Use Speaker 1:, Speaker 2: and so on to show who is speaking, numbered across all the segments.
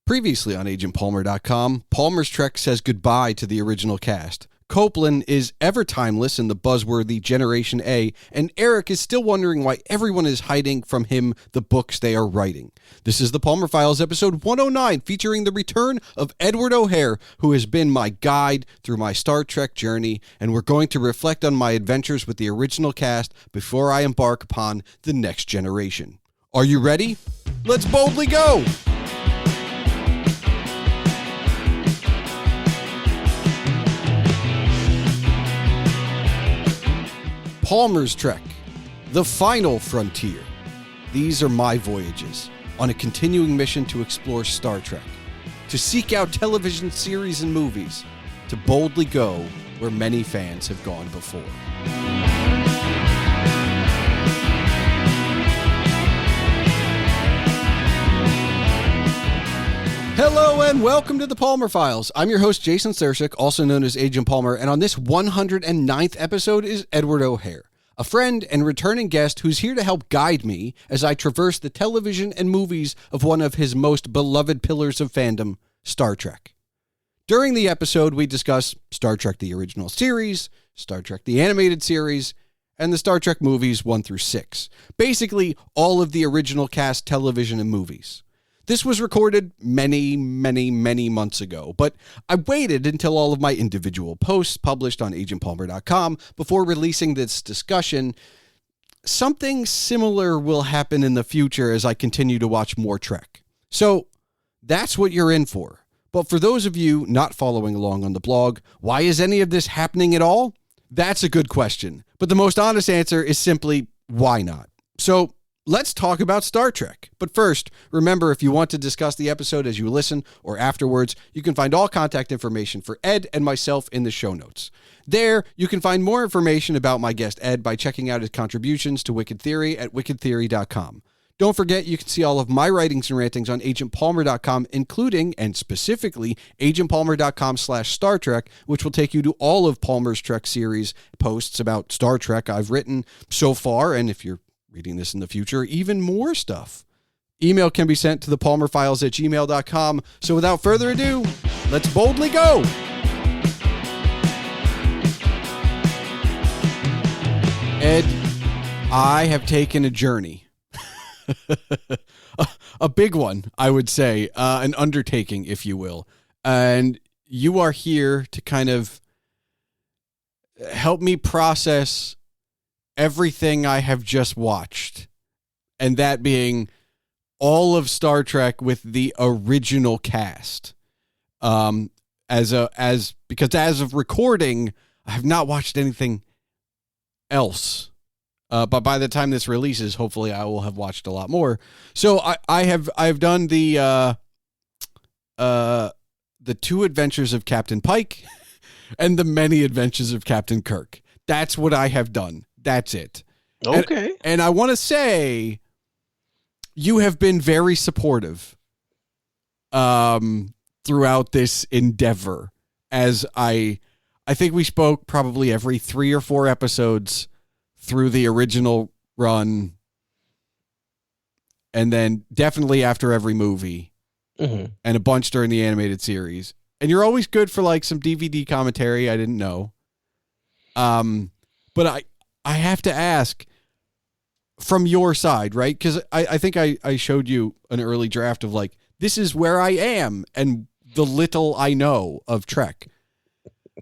Speaker 1: Previously on agentpalmer.com, Palmer's Trek says goodbye to the original cast. Coupland is ever timeless in the Buzzworthy Generation A, and Eric is still wondering why everyone is hiding from him the books they are writing. This is the Palmer Files, episode 109, featuring the return of Edward O'Hare, who has been my guide through my Star Trek journey, and we're going to reflect on my adventures with the original cast before I embark upon the next generation. Are you ready? Let's boldly go! Palmer's Trek, the final frontier. These are my voyages on a continuing mission to explore Star Trek, to seek out television series and movies, to boldly go where many fans have gone before. Hello and welcome to the Palmer Files. I'm your host, Jason Sersik, also known as Agent Palmer, and on this 109th episode is Edward O'Hare, a friend and returning guest who's here to help guide me as I traverse the television and movies of one of his most beloved pillars of fandom, Star Trek. During the episode, we discuss Star Trek the original series, Star Trek the animated series, and the Star Trek movies 1 through 6. Basically, all of the original cast television and movies. This was recorded many months ago, but I waited until all of my individual posts published on agentpalmer.com before releasing this discussion. Something similar will happen in the future as I continue to watch more Trek. So that's what you're in for. But for those of you not following along on the blog, why is any of this happening at all? That's a good question. But the most honest answer is simply, why not? So let's talk about Star Trek. But first, remember, if you want to discuss the episode as you listen or afterwards, you can find all contact information for Ed and myself in the show notes. There, you can find more information about my guest Ed by checking out his contributions to Wicked Theory at wickedtheory.com. Don't forget, you can see all of my writings and rantings on agentpalmer.com, including and specifically agentpalmer.com/Star Trek, which will take you to all of Palmer's Trek series posts about Star Trek I've written so far, and if you're reading this in the future, even more stuff. Email can be sent to thepalmerfiles@gmail.com. So without further ado, let's boldly go. Ed, I have taken a journey. a big one, I would say, an undertaking, if you will. And you are here to kind of help me process everything I have just watched, and that being all of Star Trek with the original cast. Because as of recording, I have not watched anything else. But by the time this releases, hopefully I will have watched a lot more. So I've done the two adventures of Captain Pike and the many adventures of Captain Kirk. That's what I have done. That's it.
Speaker 2: Okay.
Speaker 1: And I want to say you have been very supportive throughout this endeavor, as I think we spoke probably every 3 or 4 episodes through the original run, and then definitely after every movie, and a bunch during the animated series. And you're always good for like some DVD commentary I didn't know. But I have to ask, from your side, right? Because I think I showed you an early draft of like, this is where I am and the little I know of Trek.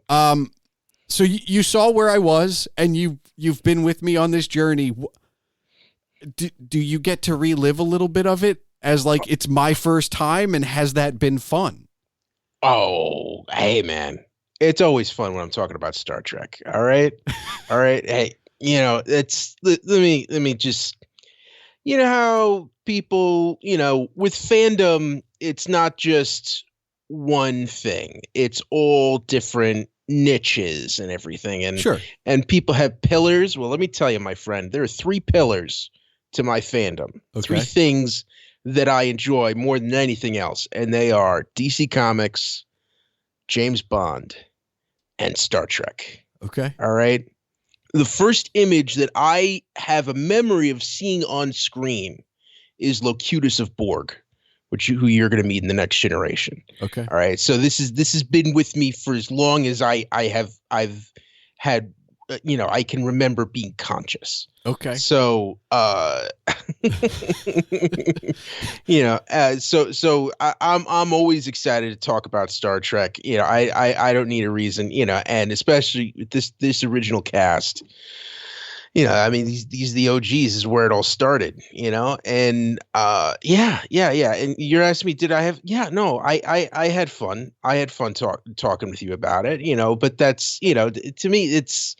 Speaker 1: So you saw where I was, and you've been with me on this journey. Do you get to relive a little bit of it as like it's my first time, and has that been fun?
Speaker 2: Oh, hey man, it's always fun when I'm talking about Star Trek. All right. Hey, let me just, how people, with fandom, it's not just one thing. It's all different niches and everything. And
Speaker 1: sure.
Speaker 2: And people have pillars. Well, let me tell you, my friend, there are 3 pillars to my fandom.
Speaker 1: Okay.
Speaker 2: 3 things that I enjoy more than anything else. And they are DC Comics, James Bond, and Star Trek.
Speaker 1: Okay.
Speaker 2: All right. The first image that I have a memory of seeing on screen is Locutus of Borg who you're going to meet in the next generation.
Speaker 1: Okay.
Speaker 2: All right. So this has been with me for as long as I've had, I can remember being conscious.
Speaker 1: Okay.
Speaker 2: So, I'm always excited to talk about Star Trek. I don't need a reason, and especially with this original cast. I mean, these the OGs is where it all started, and yeah. And you're asking me, did I have? Yeah, no, I had fun. I had fun talking with you about it, but that's, to me, it's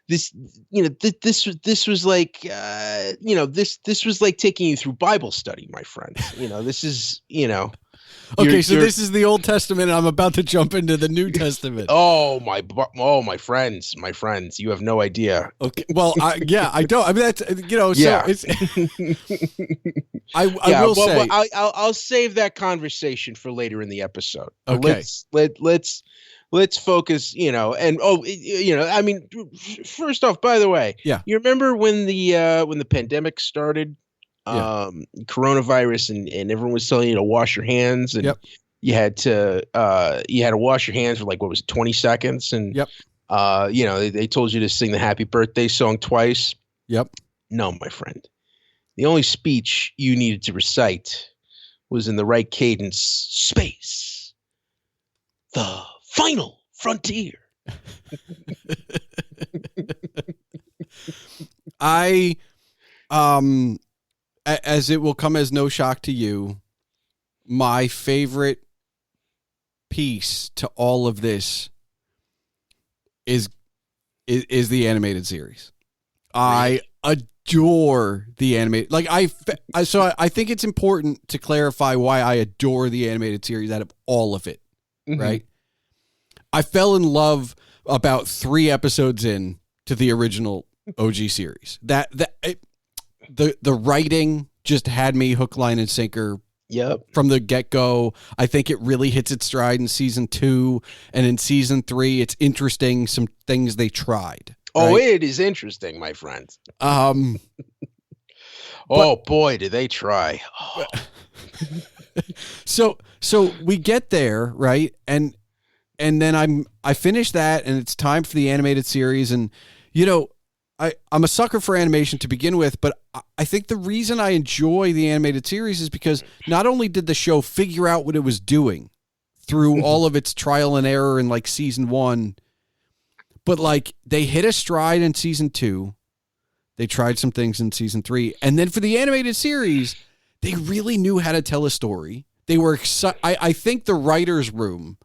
Speaker 2: this, this was like, this was like taking you through Bible study, my friend. This is,
Speaker 1: Okay, so this is the Old Testament, and I'm about to jump into the New Testament.
Speaker 2: my friends, you have no idea.
Speaker 1: Okay, well, I don't. I mean, that's, so it's. I will say,
Speaker 2: I'll save that conversation for later in the episode.
Speaker 1: Okay,
Speaker 2: let's focus, I mean, first off, by the way, you remember when the pandemic started? Coronavirus, and everyone was telling you to wash your hands, and you had to wash your hands for like, what was it, 20 seconds, and they told you to sing the happy birthday song twice. No, my friend, the only speech you needed to recite was in the right cadence: space, the final frontier.
Speaker 1: As it will come as no shock to you, my favorite piece to all of this is the animated series. I adore the animated. Like I think it's important to clarify why I adore the animated series out of all of it. Mm-hmm. Right? I fell in love about 3 episodes in to the original OG series. The writing just had me hook, line, and sinker. From the get-go. I think it really hits its stride in season 2, and in season 3, it's interesting, some things they tried.
Speaker 2: Oh,
Speaker 1: right?
Speaker 2: It is interesting, my friends. Oh boy, did they try. Oh.
Speaker 1: So we get there, right? And then I finish that, and it's time for the animated series, and I'm a sucker for animation to begin with, but I think the reason I enjoy the animated series is because not only did the show figure out what it was doing through all of its trial and error in like season 1, but like they hit a stride in season 2, they tried some things in season 3, and then for the animated series, they really knew how to tell a story. They were I think the writers' room,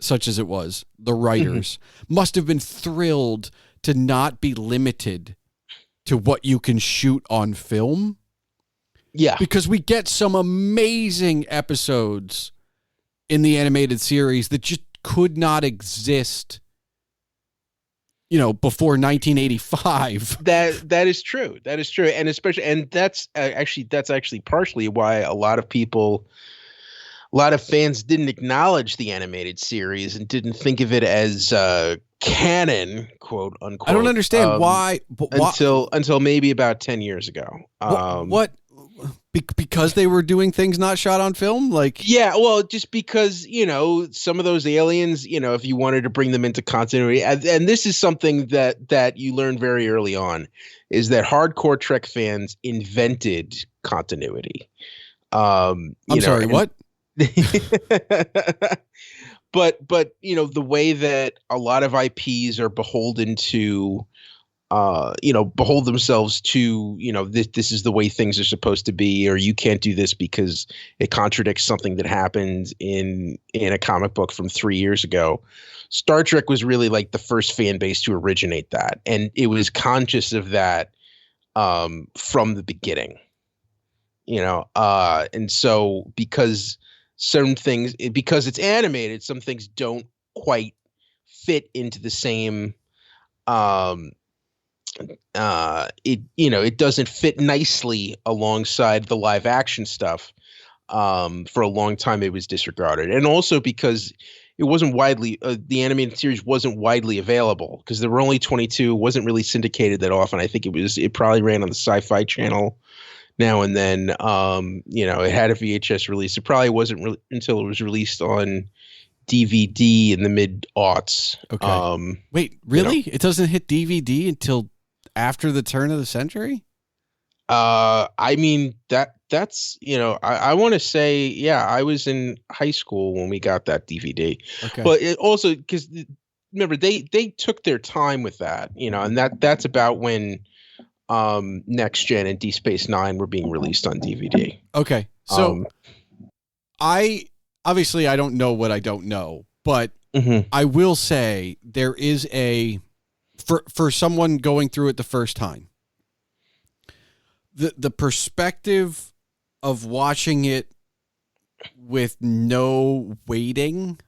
Speaker 1: such as it was, the writers must have been thrilled to not be limited to what you can shoot on film.
Speaker 2: Yeah.
Speaker 1: Because we get some amazing episodes in the animated series that just could not exist, before 1985.
Speaker 2: That is true. That is true. And that's actually partially why a lot of fans didn't acknowledge the animated series and didn't think of it as canon, quote unquote.
Speaker 1: I don't understand why.
Speaker 2: Until maybe about 10 years ago.
Speaker 1: What? Because they were doing things not shot on film?
Speaker 2: Well, just because, some of those aliens, if you wanted to bring them into continuity, and this is something that you learn very early on, is that hardcore Trek fans invented continuity.
Speaker 1: I'm sorry, what?
Speaker 2: But the way that a lot of IPs are beholden to themselves to this is the way things are supposed to be, or you can't do this because it contradicts something that happened in a comic book from 3 years ago. Star Trek was really like the first fan base to originate that, and it was conscious of that from the beginning. And so because it's animated, some things don't quite fit into the same it doesn't fit nicely alongside the live action stuff. For a long time it was disregarded, and also because it wasn't widely the animated series wasn't widely available because there were only 22, wasn't really syndicated that often. I think it probably ran on the Sci-Fi Channel now and then. It had a VHS release. It probably wasn't until it was released on DVD in the mid-aughts.
Speaker 1: Okay. Wait, really? It doesn't hit DVD until after the turn of the century?
Speaker 2: I mean, that's, I want to say, yeah, I was in high school when we got that DVD.
Speaker 1: Okay.
Speaker 2: But it also, because remember, they took their time with that, and that's about when Next Gen and Deep Space Nine were being released on DVD.
Speaker 1: Okay. So I don't know what I don't know, but I will say there is for someone going through it the first time, the perspective of watching it with no waiting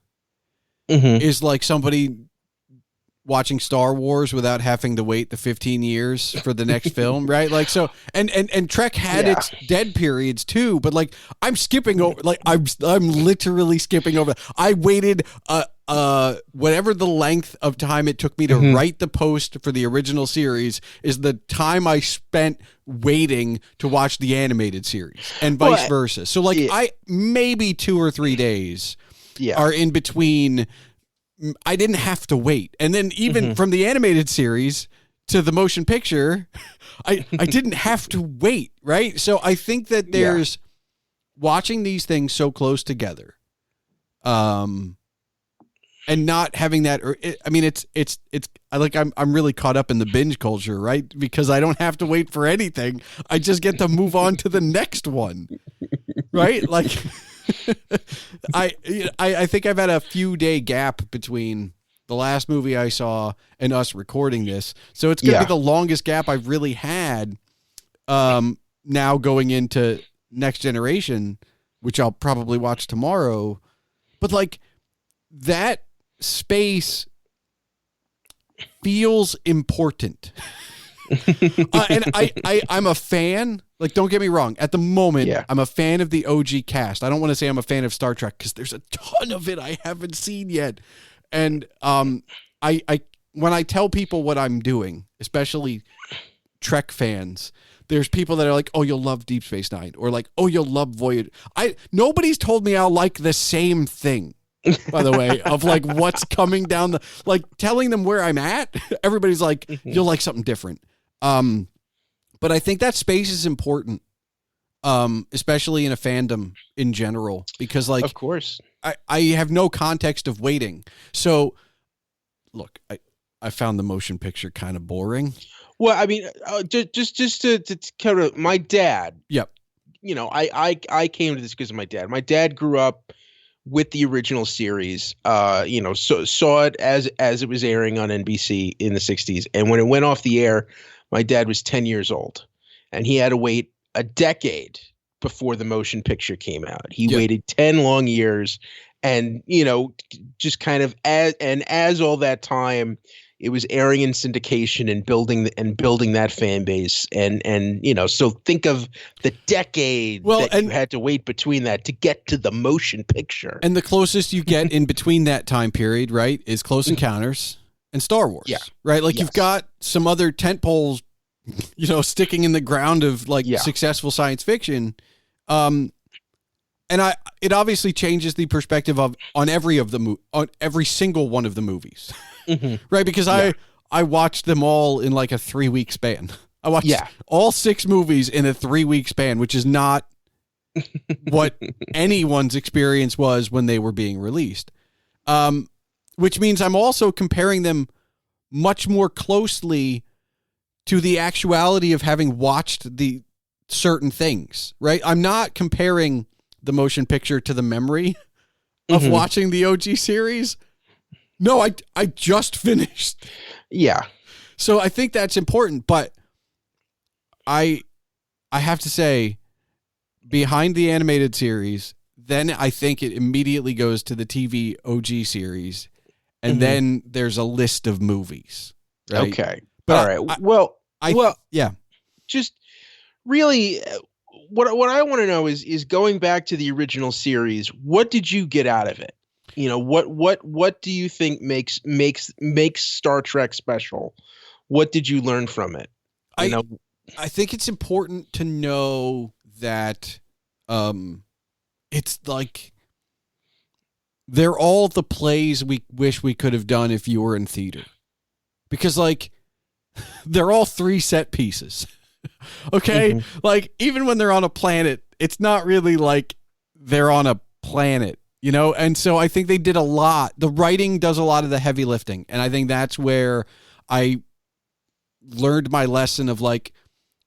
Speaker 1: is like somebody watching Star Wars without having to wait the 15 years for the next film, right? Like, so, and Trek had its dead periods too, but like I'm skipping over, like I'm literally skipping over. I waited whatever the length of time it took me to write the post for the original series is the time I spent waiting to watch the animated series, and vice versa. So like I maybe 2 or 3 days are in between. I didn't have to wait. And then even from the animated series to the motion picture, I didn't have to wait, right? So I think that there's watching these things so close together, and not having that, it's like I'm really caught up in the binge culture, right? Because I don't have to wait for anything. I just get to move on to the next one, right? Like I think I've had a few day gap between the last movie I saw and us recording this. So it's going to be the longest gap I've really had now going into Next Generation, which I'll probably watch tomorrow. But like that space feels important. And I'm a fan. Like, don't get me wrong. At the moment, I'm a fan of the OG cast. I don't want to say I'm a fan of Star Trek because there's a ton of it I haven't seen yet. And I when I tell people what I'm doing, especially Trek fans, there's people that are like, "Oh, you'll love Deep Space Nine," or like, "Oh, you'll love Voyage." Nobody's told me I'll like the same thing. By the way, of like what's coming down like telling them where I'm at. Everybody's like, "You'll like something different." But I think that space is important, especially in a fandom in general, because like,
Speaker 2: of course,
Speaker 1: I have no context of waiting. So look, I found the motion picture kind of boring.
Speaker 2: Well, I mean, just to kind of my dad.
Speaker 1: Yep.
Speaker 2: I came to this because of my dad. My dad grew up with the original series, saw it as it was airing on NBC in the 60s. And when it went off the air, my dad was 10 years old, and he had to wait a decade before the motion picture came out. He waited 10 long years, and, just kind of as all that time, it was airing in syndication and building that fan base. And so think of the decade you had to wait between that to get to the motion picture.
Speaker 1: And the closest you get in between that time period, right, is Close Encounters and Star Wars. Yeah. Right? Like you've got some other tent poles, sticking in the ground of like successful science fiction. And it obviously changes the perspective on every single one of the movies. Right, because I watched them all in like a 3-week span. I watched all 6 movies in a 3-week span, which is not what anyone's experience was when they were being released. Which means I'm also comparing them much more closely to the actuality of having watched the certain things, right? I'm not comparing the motion picture to the memory of watching the OG series. No, I just finished.
Speaker 2: Yeah.
Speaker 1: So I think that's important, but I have to say, behind the animated series, then I think it immediately goes to the TV OG series, and then there's a list of movies. Right?
Speaker 2: Okay.
Speaker 1: But
Speaker 2: all right. Just really, what I want to know is going back to the original series, what did you get out of it? What do you think makes Star Trek special? What did you learn from it?
Speaker 1: I think it's important to know that it's like they're all the plays we wish we could have done if you were in theater. Because, like, they're all 3 set pieces. Okay?
Speaker 2: Mm-hmm.
Speaker 1: Like, even when they're on a planet, it's not really like they're on a planet, you know? And so I think they did a lot. The writing does a lot of the heavy lifting. And I think that's where I learned my lesson of, like,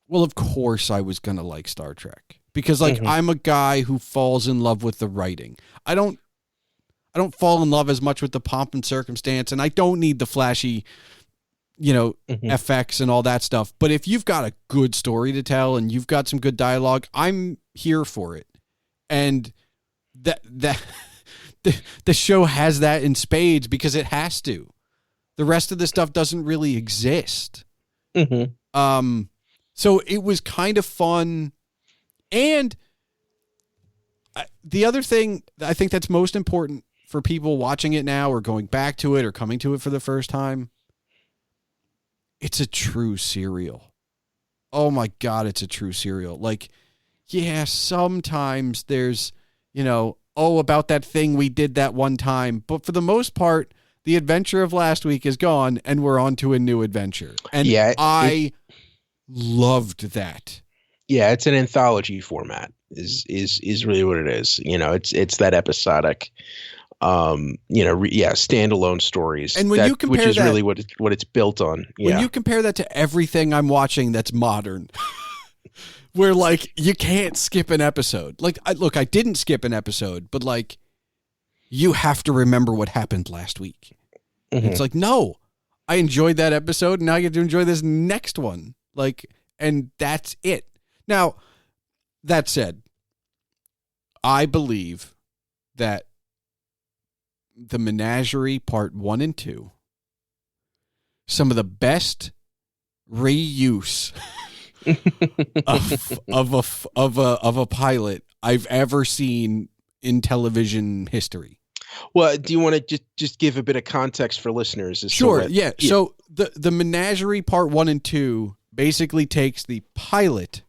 Speaker 1: well, of course I was going to like Star Trek. Because, like, I'm a guy who falls in love with the writing. I don't fall in love as much with the pomp and circumstance, and I don't need the flashy, you know, effects and all that stuff. But if you've got a good story to tell and you've got some good dialogue, I'm here for it. And the show has that in spades because it has to. The rest of the stuff doesn't really exist. So it was kind of fun. And the other thing I think that's most important for people watching it now or going back to it or coming to it for the first time, it's a true serial. Oh my God, it's a true serial. Like, yeah, sometimes there's, you know, oh, about that thing we did that one time. But for the most part, the adventure of last week is gone and we're on to a new adventure. And yeah, I loved that.
Speaker 2: Yeah, it's an anthology format is really what it is. You know, it's that episodic, standalone stories.
Speaker 1: And when you compare
Speaker 2: which is
Speaker 1: that,
Speaker 2: really what it's built on. Yeah.
Speaker 1: When you compare that to everything I'm watching that's modern, where, like, you can't skip an episode. Like, I didn't skip an episode, but, like, you have to remember what happened last week. It's like, no, I enjoyed that episode, and now I get to enjoy this next one. Like, and that's it. Now, that said, I believe that the Menagerie Part 1 and 2, some of the best reuse of a pilot I've ever seen in television history.
Speaker 2: Well, do you want to just give a bit of context for listeners?
Speaker 1: Sure, yeah. So the Menagerie Part 1 and 2 basically takes the pilot,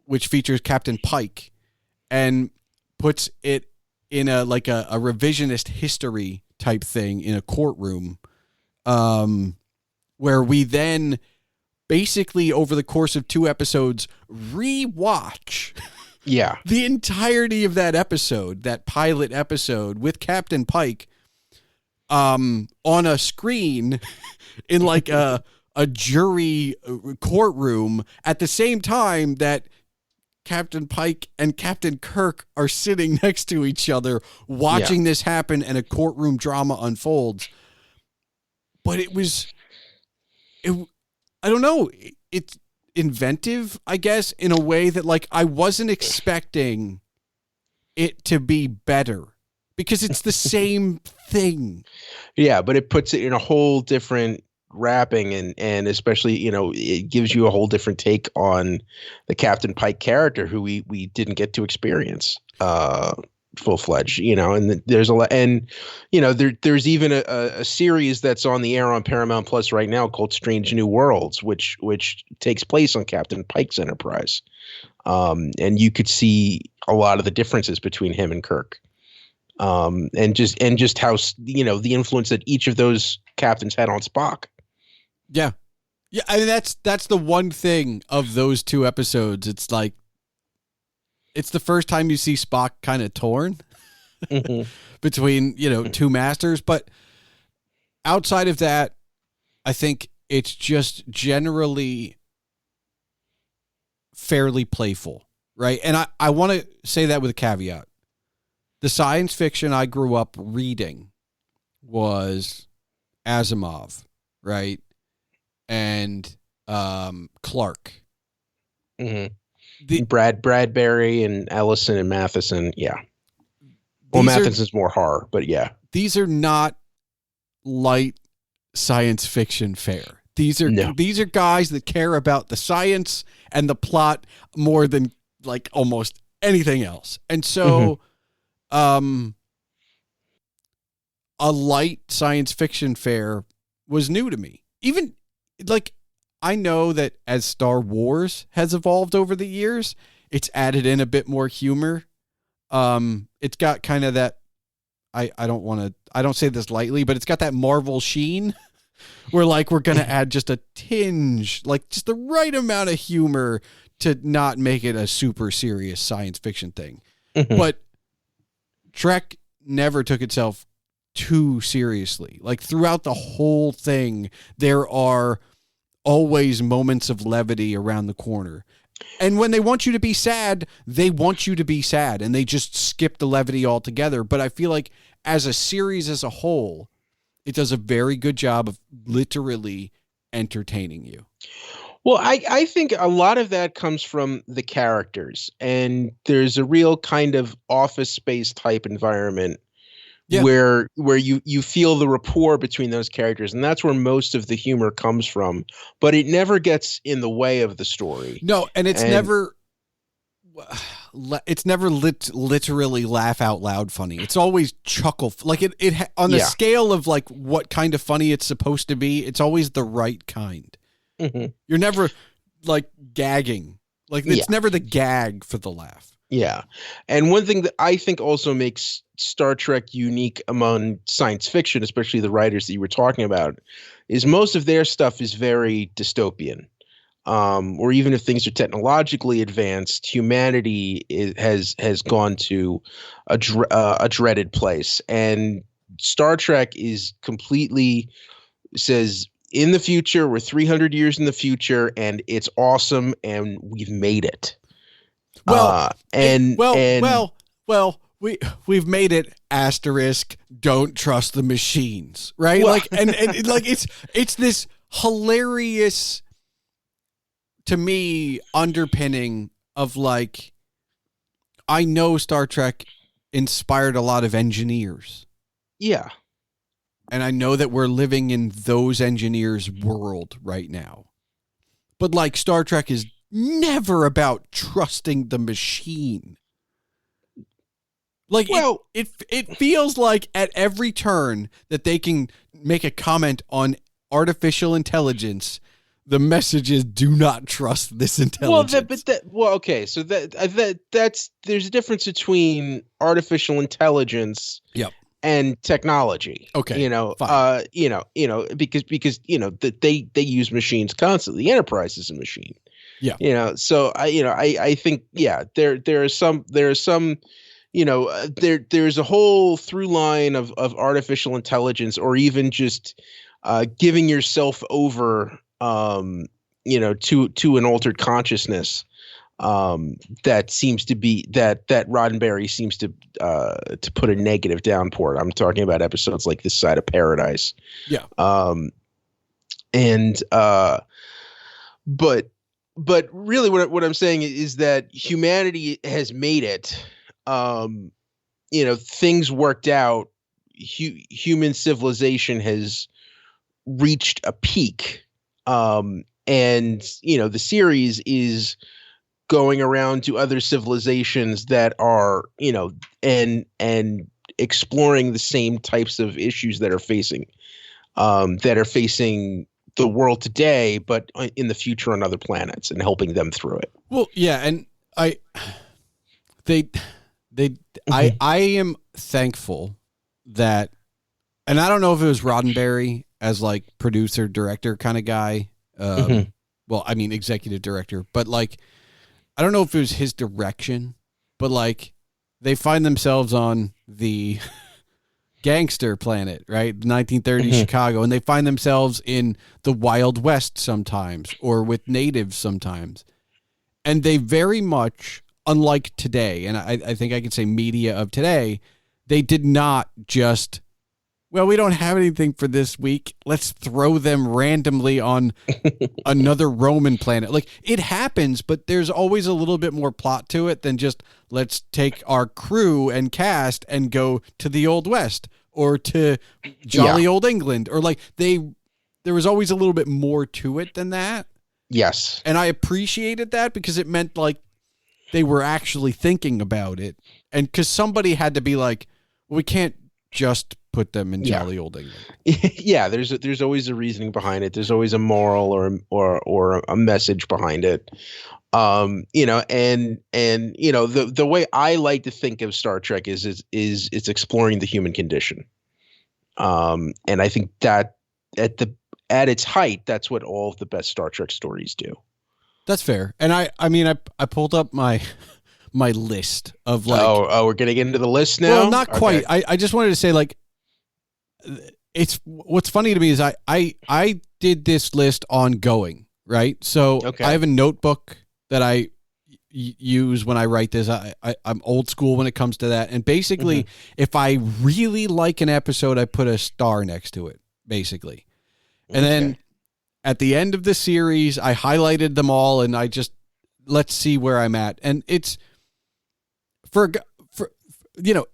Speaker 1: which features Captain Pike, and puts it in a revisionist history type thing in a courtroom, where we then basically over the course of 2 episodes rewatch the entirety of that episode, that pilot episode with Captain Pike on a screen in like a jury courtroom at the same time that Captain Pike and Captain Kirk are sitting next to each other watching this happen and a courtroom drama unfolds. But I don't know, it's inventive, I guess, in a way that, like, I wasn't expecting it to be better because it's the same thing. Yeah,
Speaker 2: but it puts it in a whole different wrapping, and especially, you know, it gives you a whole different take on the Captain Pike character who we didn't get to experience full-fledged, you know. And there's a lot, and you know, there's even a series that's on the air on Paramount Plus right now called Strange New Worlds, which takes place on Captain Pike's Enterprise, and you could see a lot of the differences between him and Kirk, and just how, you know, the influence that each of those captains had on Spock.
Speaker 1: Yeah. I mean, that's the one thing of those 2 episodes. It's like, it's the first time you see Spock kind of torn between, you know, 2 masters. But outside of that, I think it's just generally fairly playful, right? And I want to say that with a caveat. The science fiction I grew up reading was Asimov, right? And Clark.
Speaker 2: Bradbury and Ellison and Matheson. Yeah. Well, Matheson's more horror, but yeah.
Speaker 1: These are not light science fiction fare. These are guys that care about the science and the plot more than, like, almost anything else. And so a light science fiction fare was new to me. Even, like, I know that as Star Wars has evolved over the years, it's added in a bit more humor. It's got kind of that, I don't say this lightly, but it's got that Marvel sheen where like we're going to add just a tinge, like just the right amount of humor to not make it a super serious science fiction thing.
Speaker 2: Mhm.
Speaker 1: But Trek never took itself too seriously. Like throughout the whole thing, there are always moments of levity around the corner. And when they want you to be sad, they want you to be sad, and they just skip the levity altogether. But I feel like as a series as a whole, it does a very good job of literally entertaining you.
Speaker 2: Well, I think a lot of that comes from the characters, and there's a real kind of Office Space type environment
Speaker 1: Yeah.
Speaker 2: where you feel the rapport between those characters, and that's where most of the humor comes from. But it never gets in the way of the story.
Speaker 1: No, and it's never literally laugh out loud funny. It's always chuckle. Like it on the scale of like what kind of funny it's supposed to be, it's always the right kind.
Speaker 2: Mm-hmm.
Speaker 1: You're never like gagging. Like it's never the gag for the laugh.
Speaker 2: Yeah. And one thing that I think also makes Star Trek unique among science fiction, especially the writers that you were talking about, is most of their stuff is very dystopian. Or even if things are technologically advanced, humanity has gone to a dreaded place. And Star Trek is completely says, in the future, we're 300 years in the future, and it's awesome, and we've made it.
Speaker 1: We've made it. Asterisk. Don't trust the machines, right? Well, like, and like it's this hilarious, to me, underpinning of like, I know Star Trek inspired a lot of engineers.
Speaker 2: Yeah.
Speaker 1: And I know that we're living in those engineers' world right now. But like Star Trek is never about trusting the machine. Like it feels like at every turn that they can make a comment on artificial intelligence, the message is do not trust this intelligence.
Speaker 2: Okay, so that's there's a difference between artificial intelligence and technology.
Speaker 1: Okay.
Speaker 2: Because they use machines constantly. The Enterprise is a machine.
Speaker 1: Yeah.
Speaker 2: So I think there's a whole through line of artificial intelligence, or even just giving yourself over to an altered consciousness that seems to be that Roddenberry seems to put a negative downpour. I'm talking about episodes like This Side of Paradise.
Speaker 1: Yeah.
Speaker 2: But really what I'm saying is that humanity has made it. Things worked out. Human civilization has reached a peak. And the series is going around to other civilizations that are, and exploring the same types of issues that are facing the world today, but in the future on other planets, and helping them through it.
Speaker 1: Well, yeah, and I am thankful that, and I don't know if it was Roddenberry as like producer director kind of guy. Well, I mean executive director, but like I don't know if it was his direction, but like they find themselves on the gangster planet, right? 1930s Chicago, and they find themselves in the Wild West sometimes, or with natives sometimes. And they very much, unlike today, and I think I can say media of today, they did not just, well, we don't have anything for this week, let's throw them randomly on another Roman planet. Like, it happens, but there's always a little bit more plot to it than just, let's take our crew and cast and go to the Old West or to jolly old England, or like there was always a little bit more to it than that.
Speaker 2: Yes.
Speaker 1: And I appreciated that because it meant like they were actually thinking about it. And because somebody had to be like, well, we can't just put them in jolly old England.
Speaker 2: Yeah, there's always a reasoning behind it. There's always a moral or a message behind it. And the way I like to think of Star Trek is it's exploring the human condition. And I think that at its height, that's what all of the best Star Trek stories do.
Speaker 1: That's fair. And I pulled up my list of like.
Speaker 2: Oh, we're gonna get into the list now.
Speaker 1: Well, not quite. I just wanted to say, like, it's what's funny to me is I did this list ongoing, right? So I have a notebook that I use when I write this. I'm old school when it comes to that. And basically, if I really like an episode, I put a star next to it, basically. And then at the end of the series, I highlighted them all, and I just, let's see where I'm at. And it's for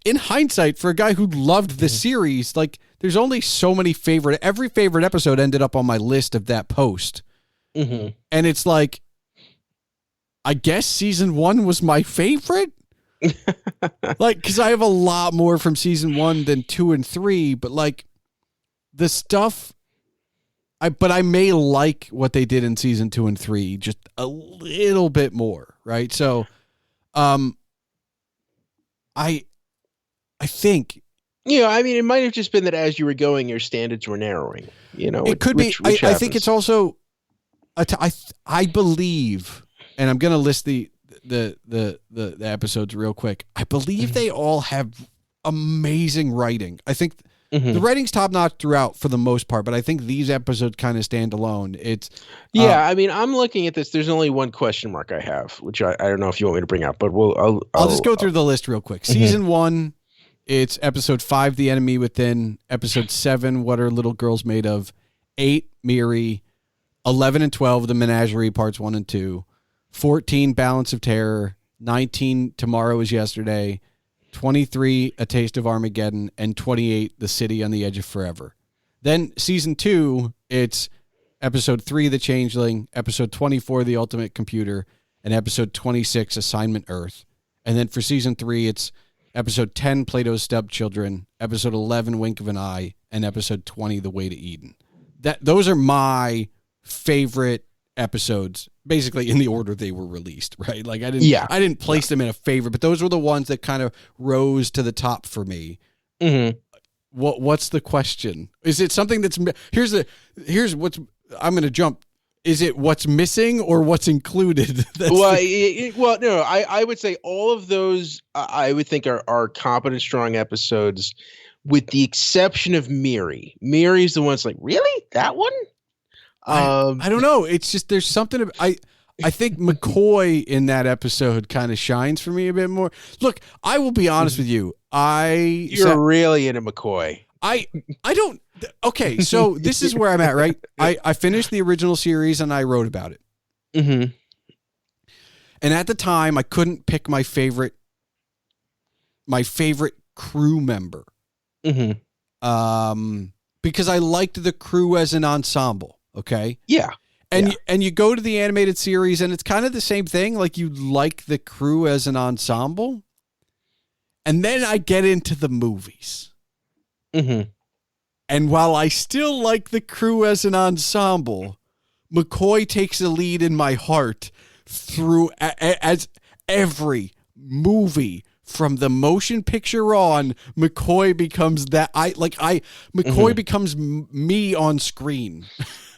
Speaker 1: in hindsight, for a guy who loved the series, like, there's only so many every favorite episode ended up on my list of that post. And it's like, I guess season 1 was my favorite. Like, because I have a lot more from season 1 than 2 and 3, but like the stuff, but I may like what they did in season 2 and 3 just a little bit more, right? So, I think.
Speaker 2: I mean, it might have just been that as you were going, your standards were narrowing.
Speaker 1: It could be. I think it's also. I believe, and I'm going to list the episodes real quick. I believe they all have amazing writing. I think the writing's top notch throughout for the most part, but I think these episodes kind of stand alone. It's
Speaker 2: I mean, I'm looking at this. There's only one question mark I have, which I don't know if you want me to bring up, but I'll
Speaker 1: just go through the list real quick. Season 1, it's episode 5, The Enemy Within. Episode 7, What Are Little Girls Made Of? 8, Miri. 11 and 12, The Menagerie, parts 1 and 2. 14, Balance of Terror. 19, Tomorrow Is Yesterday. 23, A Taste of Armageddon. And 28, The City on the Edge of Forever. Then season 2, it's episode 3, The Changeling. Episode 24, The Ultimate Computer. And episode 26, Assignment Earth. And then for season 3, it's episode 10, Plato's Stepchildren. Episode 11, Wink of an Eye. And episode 20, The Way to Eden. Those are my favorite episodes, basically in the order they were released, right? Like I didn't place them in a favorite, but those were the ones that kind of rose to the top for me. What's the question? Is it something that's here's what's I'm going to jump. Is it what's missing or what's included?
Speaker 2: No, I would say all of those I would think are competent, strong episodes, with the exception of Miri. Miri's the one that's like, really? That one?
Speaker 1: I don't know. It's just there's something. I think McCoy in that episode kind of shines for me a bit more. Look, I will be honest with you. You're
Speaker 2: really into McCoy.
Speaker 1: I don't. Okay, so this is where I'm at, right? I finished the original series and I wrote about it. And at the time, I couldn't pick my favorite crew member. Because I liked the crew as an ensemble. Okay.
Speaker 2: Yeah.
Speaker 1: And you go to the animated series and it's kind of the same thing. Like you like the crew as an ensemble. And then I get into the movies. And while I still like the crew as an ensemble, McCoy takes the lead in my heart through as every movie from the motion picture on. McCoy becomes McCoy becomes me on screen.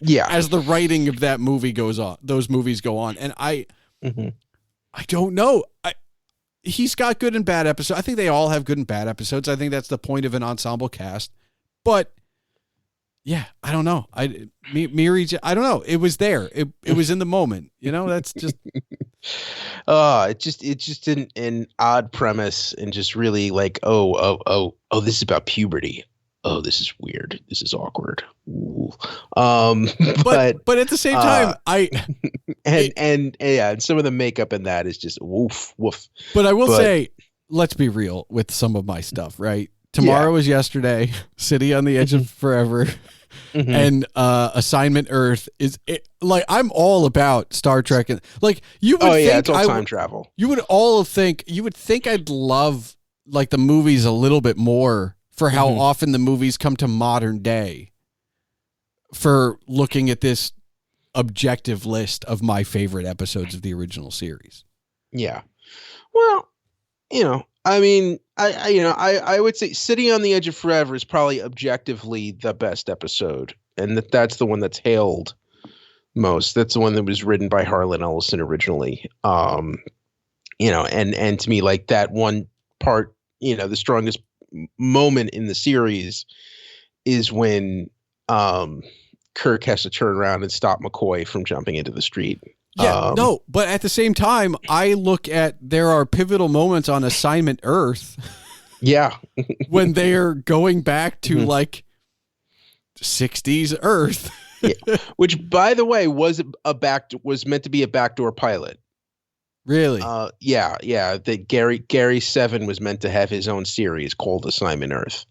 Speaker 2: Yeah.
Speaker 1: As the writing of that movie goes on, those movies go on. And I don't know. He's got good and bad episodes. I think they all have good and bad episodes. I think that's the point of an ensemble cast. But yeah, I don't know. Miri, I don't know. It was there. It was in the moment. That's just.
Speaker 2: It's just an odd premise and just really like, oh, this is about puberty. Oh, this is weird. This is awkward. But
Speaker 1: at the same time,
Speaker 2: and some of the makeup in that is just woof.
Speaker 1: But I will say, let's be real with some of my stuff, right? Tomorrow is Yesterday, City on the Edge of Forever, and Assignment Earth I'm all about Star Trek, and like you would think
Speaker 2: it's all time travel.
Speaker 1: You would think I'd love like the movies a little bit more for how often the movies come to modern day for looking at this objective list of my favorite episodes of the original series.
Speaker 2: Yeah. Well, I mean, I would say City on the Edge of Forever is probably objectively the best episode, and that's the one that's hailed most. That's the one that was written by Harlan Ellison originally. And to me, like, that one part, the strongest moment in the series is when Kirk has to turn around and stop McCoy from jumping into the street.
Speaker 1: Yeah, no, but at the same time, I look at there are pivotal moments on Assignment Earth.
Speaker 2: Yeah.
Speaker 1: when they're going back to like 60s Earth.
Speaker 2: Yeah. Which, by the way, was meant to be a backdoor pilot.
Speaker 1: Really?
Speaker 2: Yeah. That Gary Seven was meant to have his own series called Assignment Earth.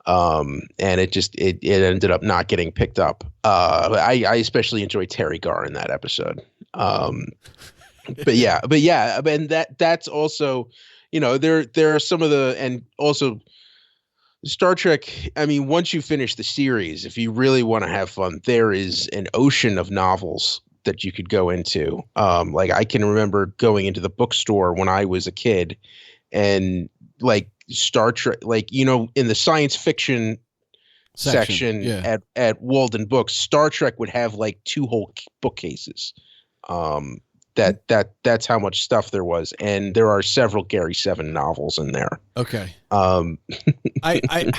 Speaker 2: And it ended up not getting picked up. I especially enjoyed Terry Garr in that episode. But yeah, and that's also, there are some of the, and also Star Trek. I mean, once you finish the series, if you really want to have fun, there is an ocean of novels that you could go into. Like, I can remember going into the bookstore when I was a kid, and like Star Trek, like, in the science fiction section at Walden Books, Star Trek would have like 2 whole bookcases. That's how much stuff there was, and there are several Gary Seven novels in there.
Speaker 1: Okay. I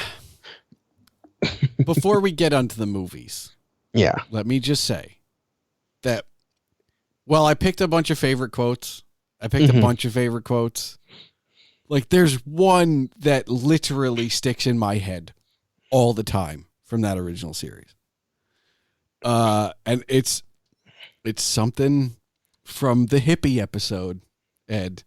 Speaker 1: before we get onto the movies, let me just say that, well, I picked a bunch of favorite quotes. Like, there's one that literally sticks in my head all the time from that original series. And it's something from the hippie episode, Ed.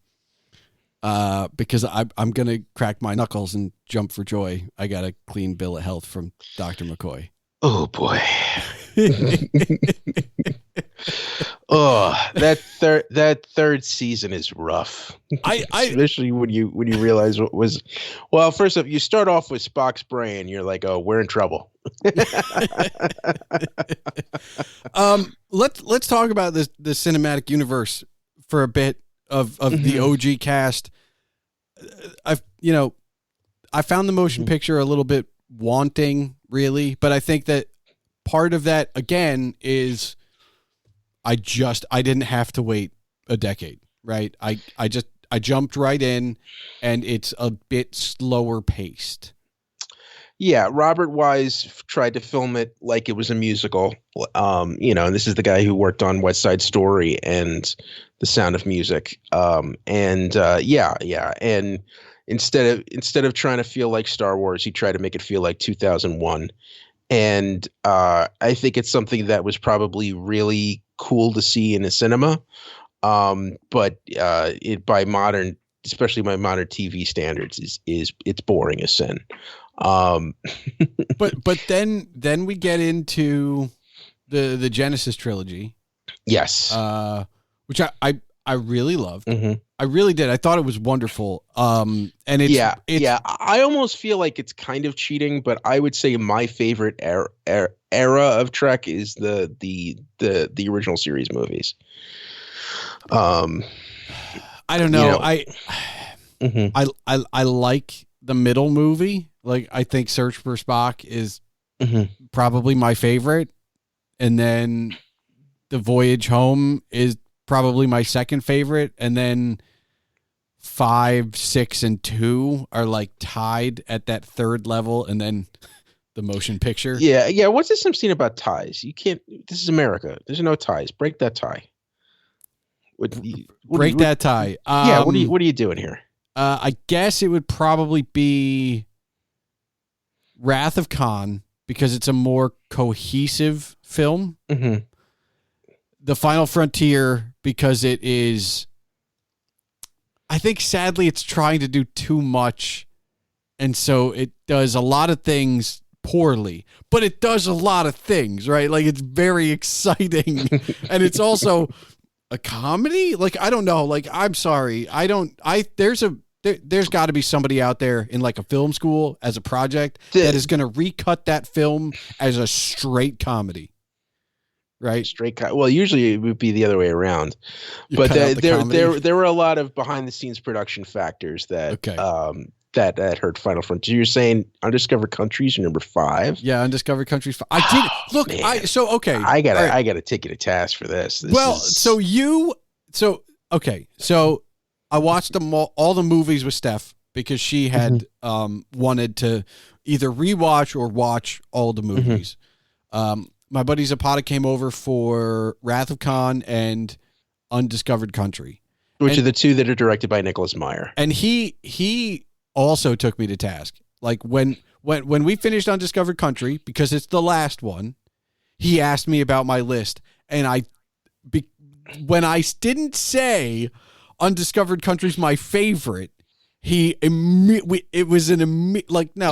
Speaker 1: Because I'm going to crack my knuckles and jump for joy. I got a clean bill of health from Dr. McCoy.
Speaker 2: Oh, boy. Oh, that third season is rough. Especially when you realize what was. Well, first off, you start off with Spock's brain. You're like, oh, we're in trouble.
Speaker 1: Let's talk about the cinematic universe for a bit of the OG cast. I found the motion picture a little bit wanting, really, but I think that part of that again is I didn't have to wait a decade, right? I jumped right in, and it's a bit slower paced.
Speaker 2: Yeah, Robert Wise tried to film it like it was a musical. And this is the guy who worked on West Side Story and The Sound of Music. And instead of trying to feel like Star Wars, he tried to make it feel like 2001. And I think it's something that was probably really cool to see in a cinema. But by modern, especially by modern TV standards, it's boring as sin.
Speaker 1: But then we get into the Genesis trilogy.
Speaker 2: Yes.
Speaker 1: Which I really loved.
Speaker 2: Mm-hmm.
Speaker 1: I really did. I thought it was wonderful. And it's
Speaker 2: I almost feel like it's kind of cheating, but I would say my favorite era of Trek is the original series movies. I
Speaker 1: don't know. I like the middle movie. Like, I think Search for Spock is probably my favorite, and then the Voyage Home is probably my second favorite, and then 5, 6, and 2 are like tied at that third level, and then the motion picture.
Speaker 2: Yeah. What's this scene about ties? You can't. This is America. There's no ties. Break that tie.
Speaker 1: Break that tie.
Speaker 2: What are you doing here?
Speaker 1: I guess it would probably be Wrath of Khan, because it's a more cohesive film.
Speaker 2: Mm-hmm.
Speaker 1: The Final Frontier, because it is, I think sadly it's trying to do too much, and so it does a lot of things poorly, but it does a lot of things, right? Like, it's very exciting, and it's also a comedy. Like, I don't know. Like, I'm sorry. There's there's got to be somebody out there in like a film school as a project that is going to recut that film as a straight comedy. Right.
Speaker 2: Well, usually it would be the other way around, but there were a lot of behind the scenes production factors that that hurt Final Frontier. You're saying Undiscovered Countries are number 5?
Speaker 1: Yeah, Undiscovered Countries 5. I did look. Man. I
Speaker 2: gotta take you to task for this.
Speaker 1: So I watched them all the movies with Steph because she had wanted to either rewatch or watch all the movies. My buddy Zapata came over for Wrath of Khan and Undiscovered Country,
Speaker 2: which are the 2 that are directed by Chris Maier.
Speaker 1: And he also took me to task. Like when we finished Undiscovered Country, because it's the last one, he asked me about my list, and when I didn't say Undiscovered Country's my favorite, now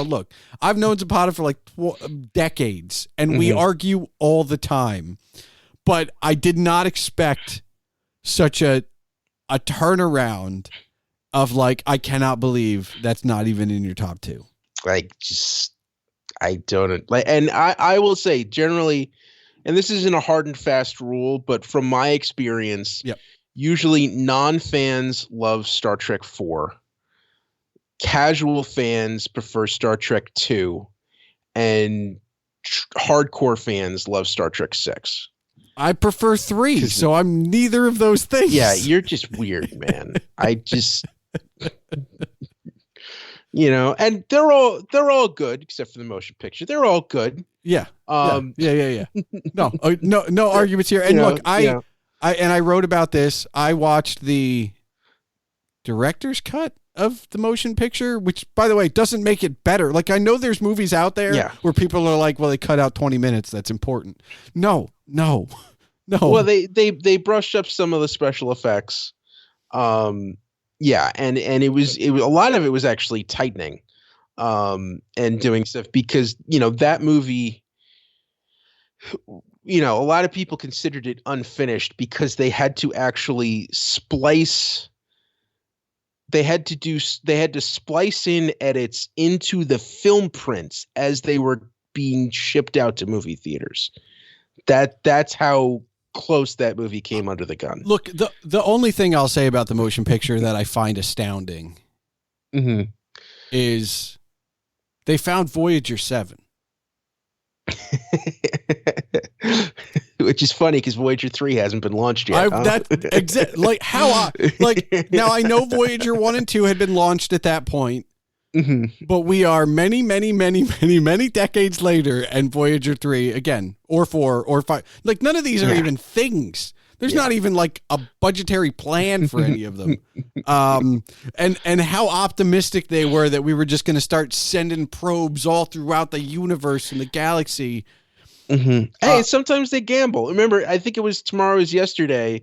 Speaker 1: look, I've known Zapata for like decades, and we argue all the time, but I did not expect such a turnaround of like, I cannot believe that's not even in your top 2.
Speaker 2: I don't like, and I will say generally, and this isn't a hard and fast rule, but from my experience, usually non-fans love Star Trek 4. Casual fans prefer Star Trek 2, and hardcore fans love Star Trek 6.
Speaker 1: I prefer 3, so I'm neither of those things.
Speaker 2: Yeah, you're just weird, man. I just, and they're all good except for the motion picture. They're all good.
Speaker 1: Yeah. Yeah. No arguments here. And look, I wrote about this. I watched the director's cut of the motion picture, which, by the way, doesn't make it better. Like, I know there's movies out there where people are like, well, they cut out 20 minutes. That's important. No.
Speaker 2: Well, they brushed up some of the special effects. And it was a lot of it was actually tightening, and doing stuff because, that movie, a lot of people considered it unfinished because they had to actually splice. They had to splice in edits into the film prints as they were being shipped out to movie theaters. That's how close that movie came under the gun.
Speaker 1: Look, the only thing I'll say about the motion picture that I find astounding is they found Voyager 7.
Speaker 2: Which is funny because Voyager 3 hasn't been launched yet. Now I know Voyager 1 and 2 had been launched at that point, but we are many, many, many, many, many decades later, and Voyager 3 again, or 4 or 5. Like, none of these are even things. There's not even like a budgetary plan for any of them. And how optimistic they were that we were just going to start sending probes all throughout the universe and the galaxy. Hey, sometimes they gamble. Remember, I think it was Tomorrow Is Yesterday.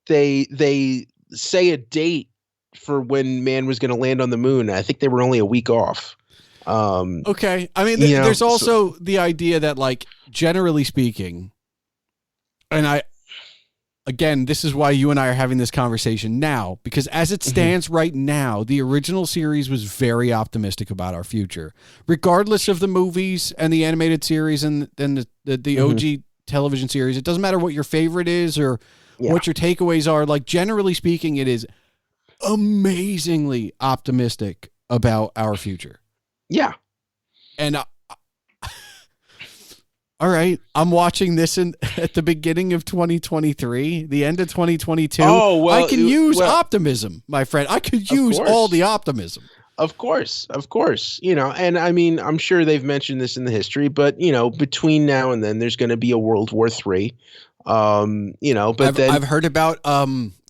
Speaker 2: They say a date for when man was going to land on the moon. I think they were only a week off.
Speaker 1: Okay. I mean, there's also the idea that, like, generally speaking, and again, this is why you and I are having this conversation now, because as it stands right now, the original series was very optimistic about our future, regardless of the movies and the animated series and the OG television series. It doesn't matter what your favorite is or what your takeaways are. Like, generally speaking, it is amazingly optimistic about our future.
Speaker 2: Yeah.
Speaker 1: And all right, I'm watching this at the beginning of 2023, the end of 2022.
Speaker 2: Oh, well,
Speaker 1: I can use optimism, my friend. I could use all the optimism.
Speaker 2: Of course. And I mean, I'm sure they've mentioned this in the history, but, between now and then, there's going to be a World War III.
Speaker 1: I've heard about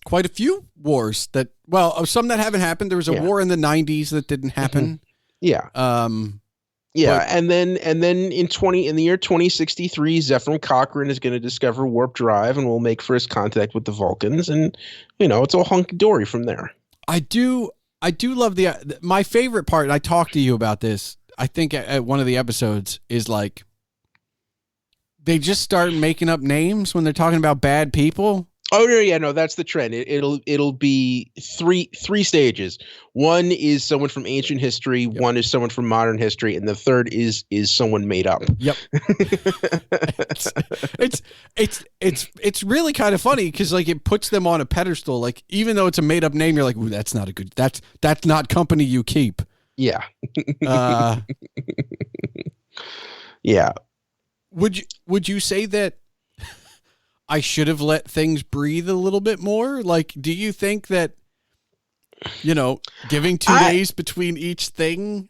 Speaker 1: quite a few wars some that haven't happened. There was a war in the 90s that didn't happen.
Speaker 2: Yeah. And then in the year 2063, Zefram Cochrane is going to discover warp drive and will make first contact with the Vulcans, and it's all hunky dory from there.
Speaker 1: I do love my favorite part, and I talked to you about this, I think at one of the episodes, is like they just start making up names when they're talking about bad people.
Speaker 2: Oh no, yeah, no, that's the trend. It'll be three stages. One is someone from ancient history,
Speaker 1: Yep.
Speaker 2: one is someone from modern history, and the third is someone made up.
Speaker 1: Yep. it's really kind of funny because like it puts them on a pedestal. Like even though it's a made up name, you're like, ooh, that's not a good. That's not company you keep.
Speaker 2: Yeah.
Speaker 1: Yeah. Would you say that I should have let things breathe a little bit more? Like, do you think that, giving 2 days between each thing?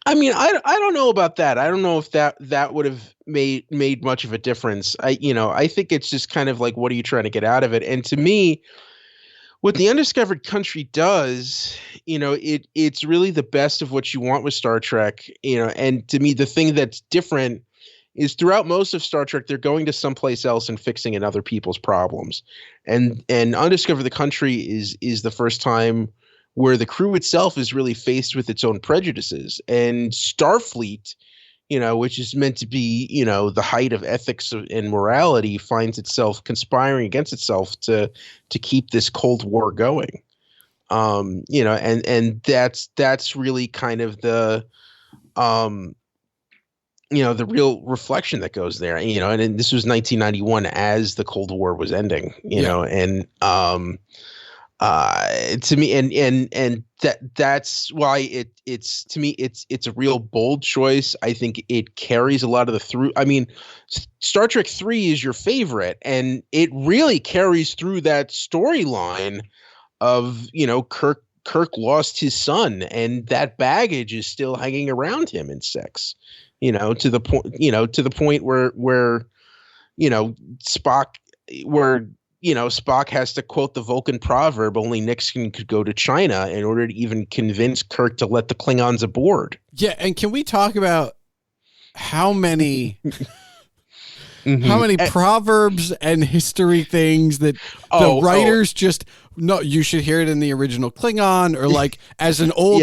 Speaker 2: I mean, I don't know about that. I don't know if that would have made much of a difference. I think it's just kind of like, what are you trying to get out of it? And to me, what the Undiscovered Country does, it's really the best of what you want with Star Trek, and to me, the thing that's different is throughout most of Star Trek, they're going to someplace else and fixing in other people's problems. And Undiscover the Country is the first time where the crew itself is really faced with its own prejudices. And Starfleet, which is meant to be, the height of ethics and morality, finds itself conspiring against itself to keep this Cold War going. And that's really kind of the the real reflection that goes there, and this was 1991 as the Cold War was ending, and to me, and that's why it's to me, it's a real bold choice. I think it carries a lot of the through. I mean, Star Trek 3 is your favorite, and it really carries through that storyline of, Kirk lost his son, and that baggage is still hanging around him in sex. To the point where Spock has to quote the Vulcan proverb, only Nixon could go to China, in order to even convince Kirk to let the Klingons aboard.
Speaker 1: Yeah. And can we talk about how many, how many proverbs and history things that the writers just, no, you should hear it in the original Klingon, or like as an old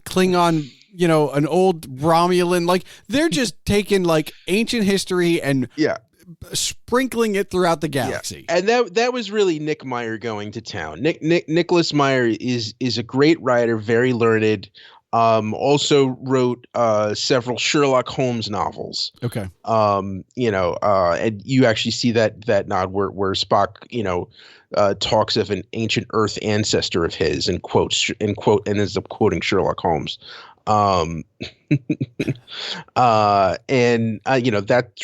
Speaker 1: Klingon, an old Romulan, like they're just taking like ancient history and sprinkling it throughout the galaxy.
Speaker 2: Yeah. And that was really Nick Maier going to town. Nicholas Maier is a great writer, very learned. Also wrote several Sherlock Holmes novels.
Speaker 1: Okay.
Speaker 2: And you actually see that nod where Spock, talks of an ancient Earth ancestor of his and ends up quoting Sherlock Holmes. And that's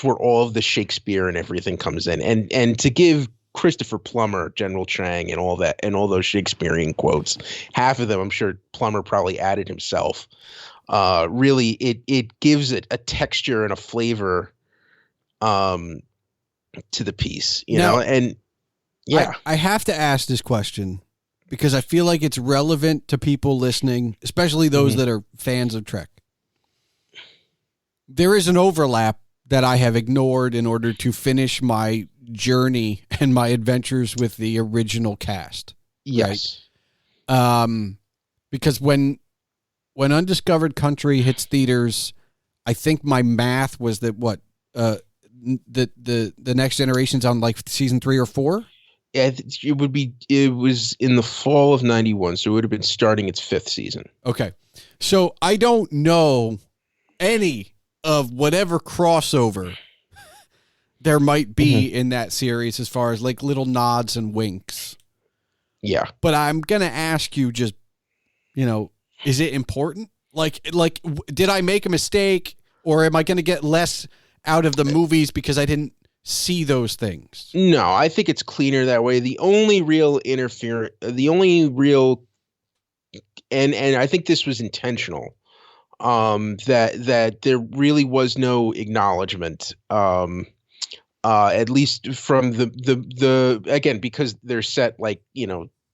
Speaker 2: where all of the Shakespeare and everything comes in, and to give Christopher Plummer, General Chang, and all that, and all those Shakespearean quotes, half of them I'm sure Plummer probably added himself. Really, it gives it a texture and a flavor to the piece, and
Speaker 1: I have to ask this question, because I feel like it's relevant to people listening, especially those that are fans of Trek. There is an overlap that I have ignored in order to finish my journey and my adventures with the original cast.
Speaker 2: Yes.
Speaker 1: Right? Because when Undiscovered Country hits theaters, I think my math was that the Next Generation's on like season 3 or 4.
Speaker 2: It was in the fall of 91, so it would have been starting its 5th season.
Speaker 1: Okay. So I don't know any of whatever crossover there might be in that series as far as like little nods and winks.
Speaker 2: Yeah.
Speaker 1: But I'm going to ask you just, is it important? Like, did I make a mistake, or am I going to get less out of the movies because I didn't see those things?
Speaker 2: No, I think it's cleaner that way. The only real and I think this was intentional, that there really was no acknowledgement, at least from the again, because they're set like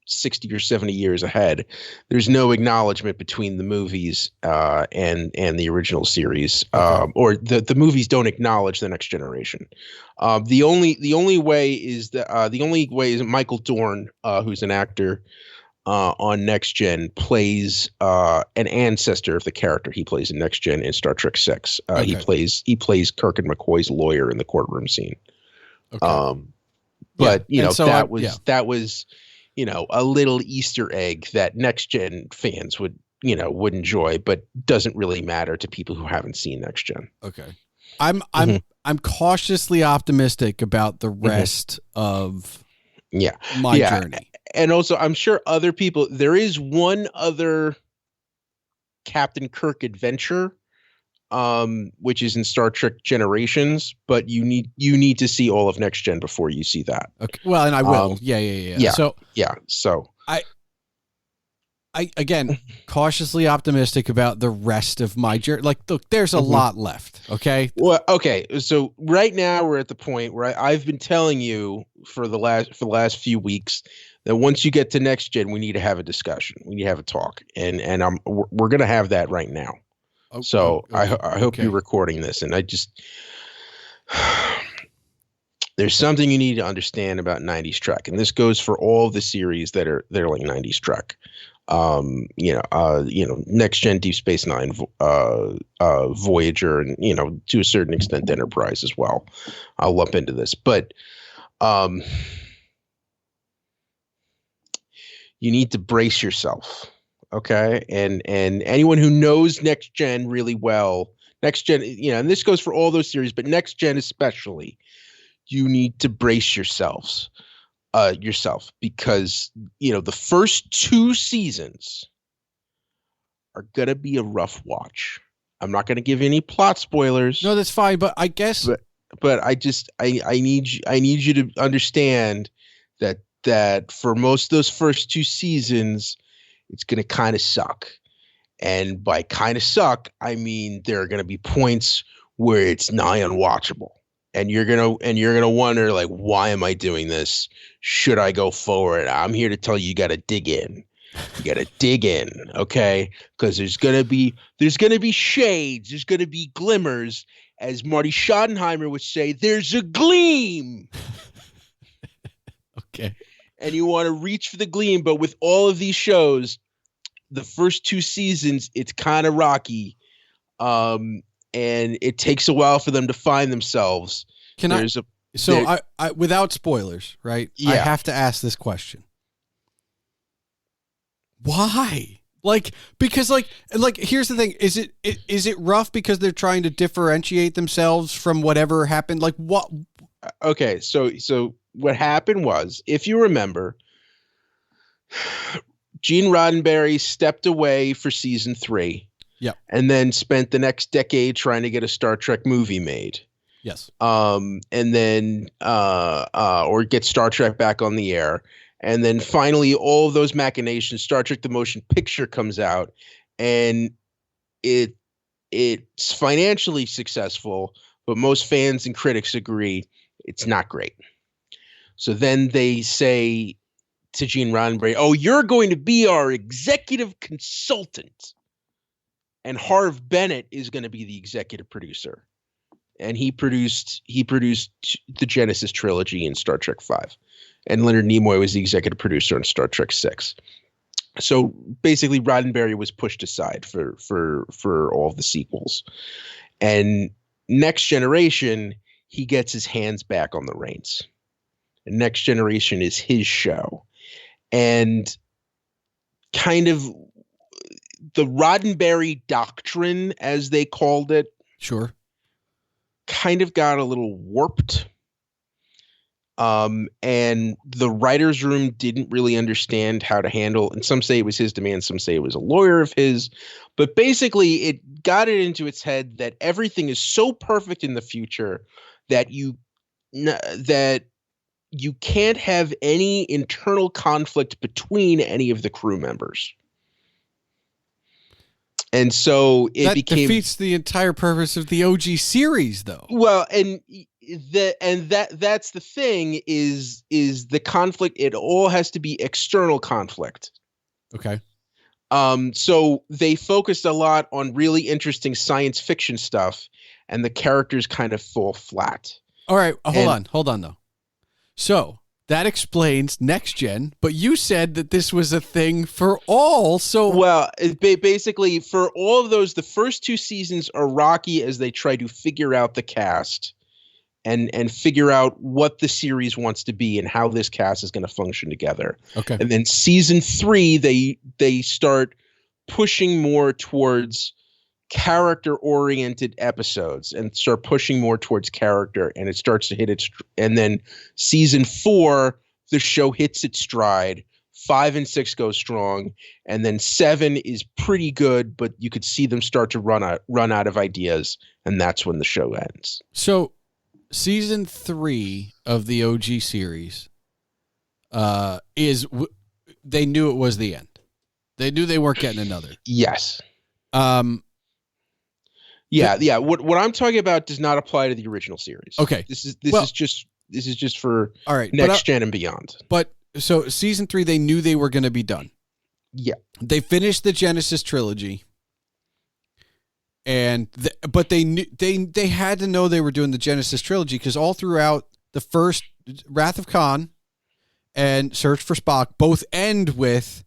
Speaker 2: 60 or 70 years ahead. There's no acknowledgement between the movies and the original series, or the movies don't acknowledge the Next Generation. The only way is Michael Dorn, who's an actor on Next Gen, plays an ancestor of the character he plays in Next Gen in Star Trek 6. He plays Kirk and McCoy's lawyer in the courtroom scene. Okay. But
Speaker 1: Yeah.
Speaker 2: that was a little Easter egg that next gen fans would enjoy, but doesn't really matter to people who haven't seen next gen.
Speaker 1: Okay. I'm cautiously optimistic about the rest of my journey.
Speaker 2: And also, I'm sure other people. There is one other Captain Kirk adventure, which is in Star Trek Generations, but you need to see all of Next Gen before you see that.
Speaker 1: Okay. Well, and I will. Yeah.
Speaker 2: So
Speaker 1: I again cautiously optimistic about the rest of my journey. Like, look, there's a lot left. Okay.
Speaker 2: Well, okay. So right now we're at the point where I've been telling you for the last few weeks that once you get to Next Gen, we need to have a discussion. We need to have a talk, and we're gonna have that right now. Okay, so okay, I hope you're recording this, and I just there's something you need to understand about 90s Trek, and this goes for all the series that are like 90s Trek. Next Gen, Deep Space Nine, Voyager, and to a certain extent Enterprise as well. I'll lump into this, but you need to brace yourself, okay? And anyone who knows Next Gen really well, Next Gen, and this goes for all those series, but Next Gen especially, you need to brace yourself because the first 2 seasons are gonna be a rough watch. I'm not gonna give any plot spoilers.
Speaker 1: No, that's fine. But I guess,
Speaker 2: but I need you to understand that for most of those first 2 seasons, it's gonna kind of suck. And by kind of suck, I mean there are gonna be points where it's nigh unwatchable. And you're gonna wonder, like, why am I doing this? Should I go forward? I'm here to tell you, you gotta dig in. You gotta dig in, okay? Because there's gonna be shades, there's gonna be glimmers, as Marty Schottenheimer would say. There's a gleam.
Speaker 1: Okay.
Speaker 2: And you want to reach for the gleam, but with all of these shows, the first 2 seasons, it's kind of rocky. And it takes a while for them to find themselves.
Speaker 1: I without spoilers, right?
Speaker 2: Yeah.
Speaker 1: I have to ask this question. Why? Because here's the thing. Is it rough because they're trying to differentiate themselves from whatever happened? Like, what?
Speaker 2: Okay. So what happened was, if you remember, Gene Roddenberry stepped away for season 3.
Speaker 1: Yeah.
Speaker 2: And then spent the next decade trying to get a Star Trek movie made.
Speaker 1: Yes.
Speaker 2: And then or get Star Trek back on the air. And then finally all of those machinations, Star Trek the Motion Picture comes out, and it's financially successful, but most fans and critics agree it's not great. So then they say to Gene Roddenberry, "Oh, you're going to be our executive consultant." And Harv Bennett is going to be the executive producer, and he produced the Genesis trilogy in Star Trek V, and Leonard Nimoy was the executive producer on Star Trek VI. So basically, Roddenberry was pushed aside for all of the sequels, and Next Generation, he gets his hands back on the reins, and Next Generation is his show, and kind of the Roddenberry doctrine, as they called it,
Speaker 1: sure,
Speaker 2: kind of got a little warped. And the writer's room didn't really understand how to handle, and some say it was his demand, some say it was a lawyer of his, but basically it got it into its head that everything is so perfect in the future that you can't have any internal conflict between any of the crew members. And so it
Speaker 1: defeats the entire purpose of the OG series, though.
Speaker 2: Well, that's the thing is the conflict. It all has to be external conflict.
Speaker 1: Okay.
Speaker 2: So they focused a lot on really interesting science fiction stuff, and the characters kind of fall flat.
Speaker 1: All right, hold on though. So that explains Next Gen, but you said that this was a thing for all. So
Speaker 2: well, basically for all of those, the first 2 seasons are rocky as they try to figure out the cast, and figure out what the series wants to be and how this cast is going to function together.
Speaker 1: Okay.
Speaker 2: And then season 3, they start pushing more towards character-oriented episodes and start pushing more towards character, and it starts to hit its. And then season 4, the show hits its stride. 5 and 6 go strong, and then 7 is pretty good, but you could see them start to run out of ideas, and that's when the show ends.
Speaker 1: So, season 3 of the OG series they knew it was the end. They knew they weren't getting another.
Speaker 2: Yes. Yeah. What I'm talking about does not apply to the original series.
Speaker 1: Okay.
Speaker 2: This is just for
Speaker 1: all right,
Speaker 2: next gen and beyond.
Speaker 1: But so season 3, they knew they were going to be done.
Speaker 2: Yeah.
Speaker 1: They finished the Genesis trilogy. And but they knew they had to know they were doing the Genesis trilogy, because all throughout the first Wrath of Khan and Search for Spock both end with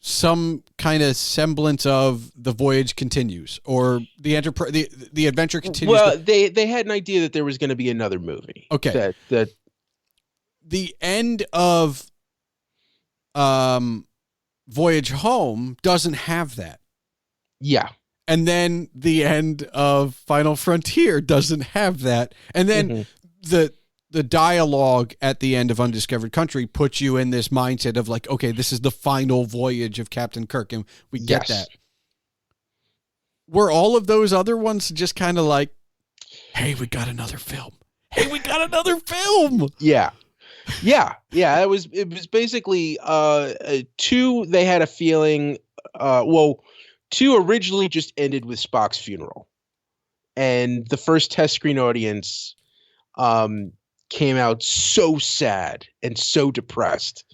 Speaker 1: some kind of semblance of the voyage continues, or the adventure continues.
Speaker 2: Well, they had an idea that there was going to be another movie.
Speaker 1: Okay.
Speaker 2: That
Speaker 1: the end of Voyage Home doesn't have that.
Speaker 2: Yeah.
Speaker 1: And then the end of Final Frontier doesn't have that. And then the dialogue at the end of Undiscovered Country puts you in this mindset of like, okay, this is the final voyage of Captain Kirk, and we get that. Were all of those other ones just kind of like, hey, we got another film. Hey, we got another film.
Speaker 2: Yeah. It was basically 2. They had a feeling. 2 originally just ended with Spock's funeral, and the first test screen audience came out so sad and so depressed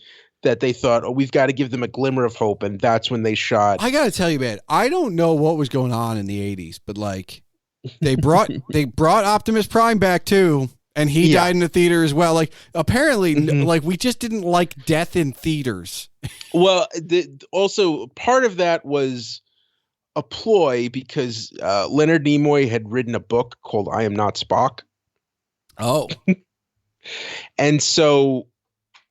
Speaker 2: that they thought, oh, we've got to give them a glimmer of hope, and that's when they shot.
Speaker 1: I gotta tell you, man, I don't know what was going on in the 80s, but like they brought Optimus Prime back too, and he died in the theater as well. Like apparently, like we just didn't like death in theaters.
Speaker 2: Well, also part of that was a ploy, because Leonard Nimoy had written a book called I Am Not Spock.
Speaker 1: Oh.
Speaker 2: And so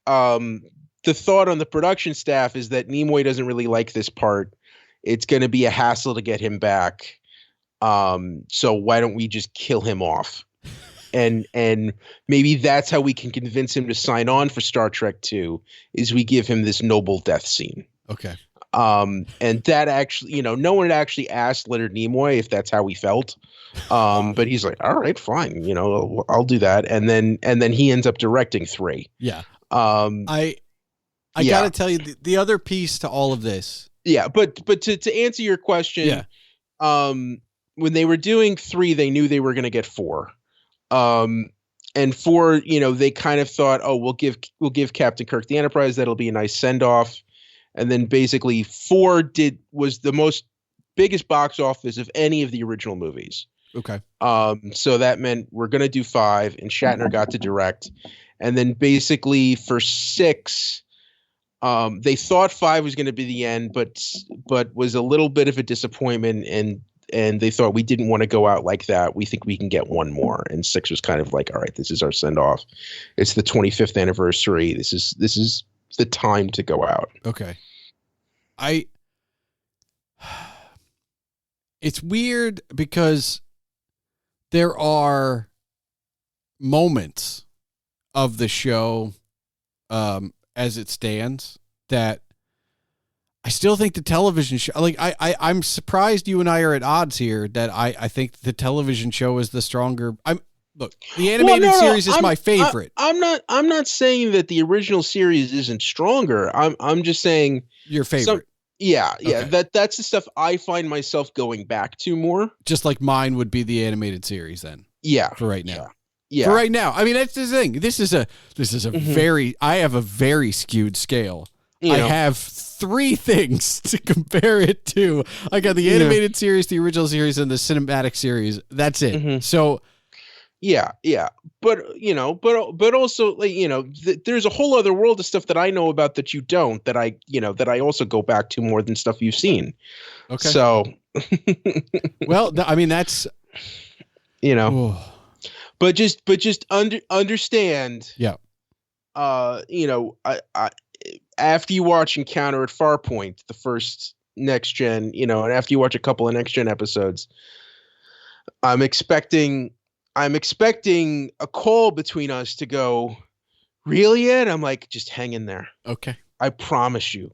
Speaker 2: the thought on the production staff is that Nimoy doesn't really like this part. It's going to be a hassle to get him back. So why don't we just kill him off? And maybe that's how we can convince him to sign on for Star Trek 2, is we give him this noble death scene.
Speaker 1: Okay.
Speaker 2: And that actually, no one had actually asked Leonard Nimoy if that's how he felt. But he's like, all right, fine. I'll do that. And then he ends up directing 3.
Speaker 1: Yeah. I gotta tell you the other piece to all of this. Yeah.
Speaker 2: But to answer your question, when they were doing 3, they knew they were going to get 4. And 4, they kind of thought, oh, we'll give Captain Kirk the Enterprise. That'll be a nice send off. And then basically 4 was the biggest box office of any of the original movies.
Speaker 1: Okay.
Speaker 2: So that meant we're going to do 5, and Shatner got to direct. And then basically for 6, they thought 5 was going to be the end, but was a little bit of a disappointment, and they thought we didn't want to go out like that. We think we can get one more. And 6 was kind of like, all right, this is our send off. It's the 25th anniversary. This is the time to go out.
Speaker 1: Okay. It's weird because there are moments of the show as it stands that I still think the television show, like I'm surprised you and I are at odds here, that I think the television show is the stronger. Look, the animated series is my favorite.
Speaker 2: I'm not saying that the original series isn't stronger. I'm just saying
Speaker 1: your favorite.
Speaker 2: Okay. That's the stuff I find myself going back to more.
Speaker 1: Just like mine would be the animated series then.
Speaker 2: Yeah.
Speaker 1: For right now.
Speaker 2: Yeah.
Speaker 1: For right now. I mean, that's the thing. This is a I have a very skewed scale. I have 3 things to compare it to. I got the animated series, the original series, and the cinematic series. That's it. So
Speaker 2: yeah. But also, like, there's a whole other world of stuff that I know about that you don't, that I also go back to more than stuff you've seen.
Speaker 1: Okay.
Speaker 2: So,
Speaker 1: well, I mean, that's,
Speaker 2: But just understand.
Speaker 1: Yeah.
Speaker 2: I after you watch Encounter at Farpoint, the first next gen, and after you watch a couple of next gen episodes, I'm expecting a call between us to go, really, Ed? I'm like, just hang in there.
Speaker 1: Okay.
Speaker 2: I promise you.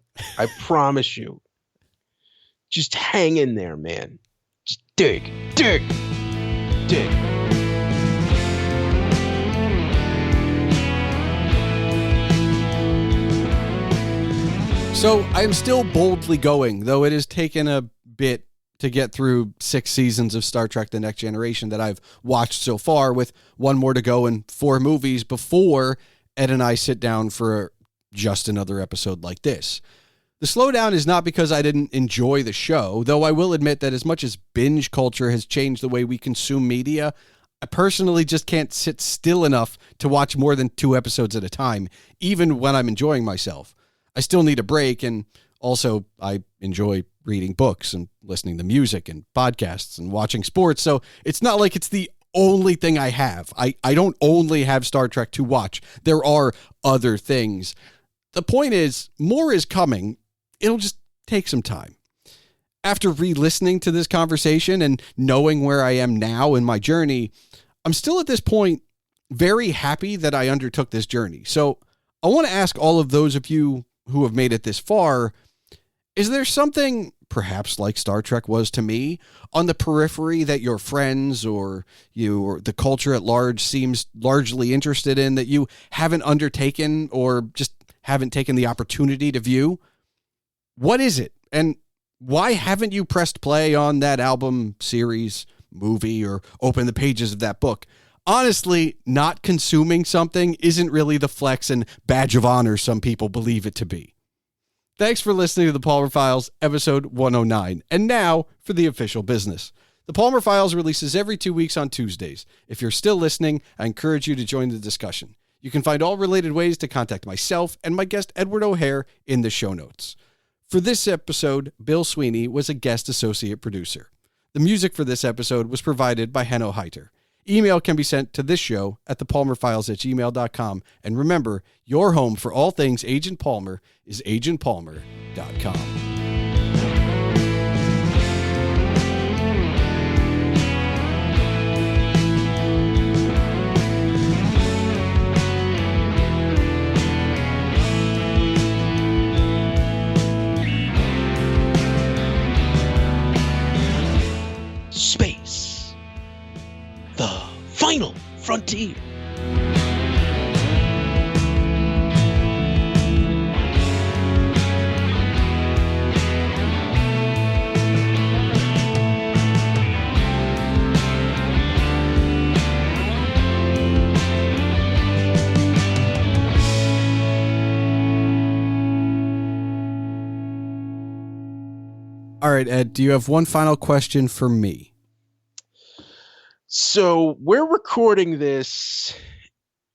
Speaker 2: Just hang in there, man. Just dig.
Speaker 1: So I'm still boldly going, though it has taken a bit to get through 6 seasons of Star Trek The Next Generation that I've watched so far, with 1 more to go and 4 movies before Ed and I sit down for just another episode like this. The slowdown is not because I didn't enjoy the show, though I will admit that as much as binge culture has changed the way we consume media, I personally just can't sit still enough to watch more than 2 episodes at a time, even when I'm enjoying myself. I still need a break, and also I enjoy reading books and listening to music and podcasts and watching sports, so it's not like it's the only thing I have. I don't only have Star Trek to watch. There are other things. The point is, more is coming. It'll just take some time. After re-listening to this conversation and knowing where I am now in my journey, I'm still at this point very happy that I undertook this journey. So I want to ask all of those of you who have made it this far, is there something, perhaps like Star Trek was to me, on the periphery that your friends or you or the culture at large seems largely interested in that you haven't undertaken or just haven't taken the opportunity to view? What is it? And why haven't you pressed play on that album, series, movie, or opened the pages of that book? Honestly, not consuming something isn't really the flex and badge of honor some people believe it to be. Thanks for listening to the Palmer Files, episode 109. And now for the official business. The Palmer Files releases every 2 weeks on Tuesdays. If you're still listening, I encourage you to join the discussion. You can find all related ways to contact myself and my guest Edward O'Hare in the show notes. For this episode, Bill Sweeney was a guest associate producer. The music for this episode was provided by Henno Heiter. Email can be sent to this show at thepalmerfiles@gmail.com. And remember, your home for all things Agent Palmer is agentpalmer.com.
Speaker 2: Space. The final frontier.
Speaker 1: All right, Ed, do you have one final question for me?
Speaker 2: So we're recording this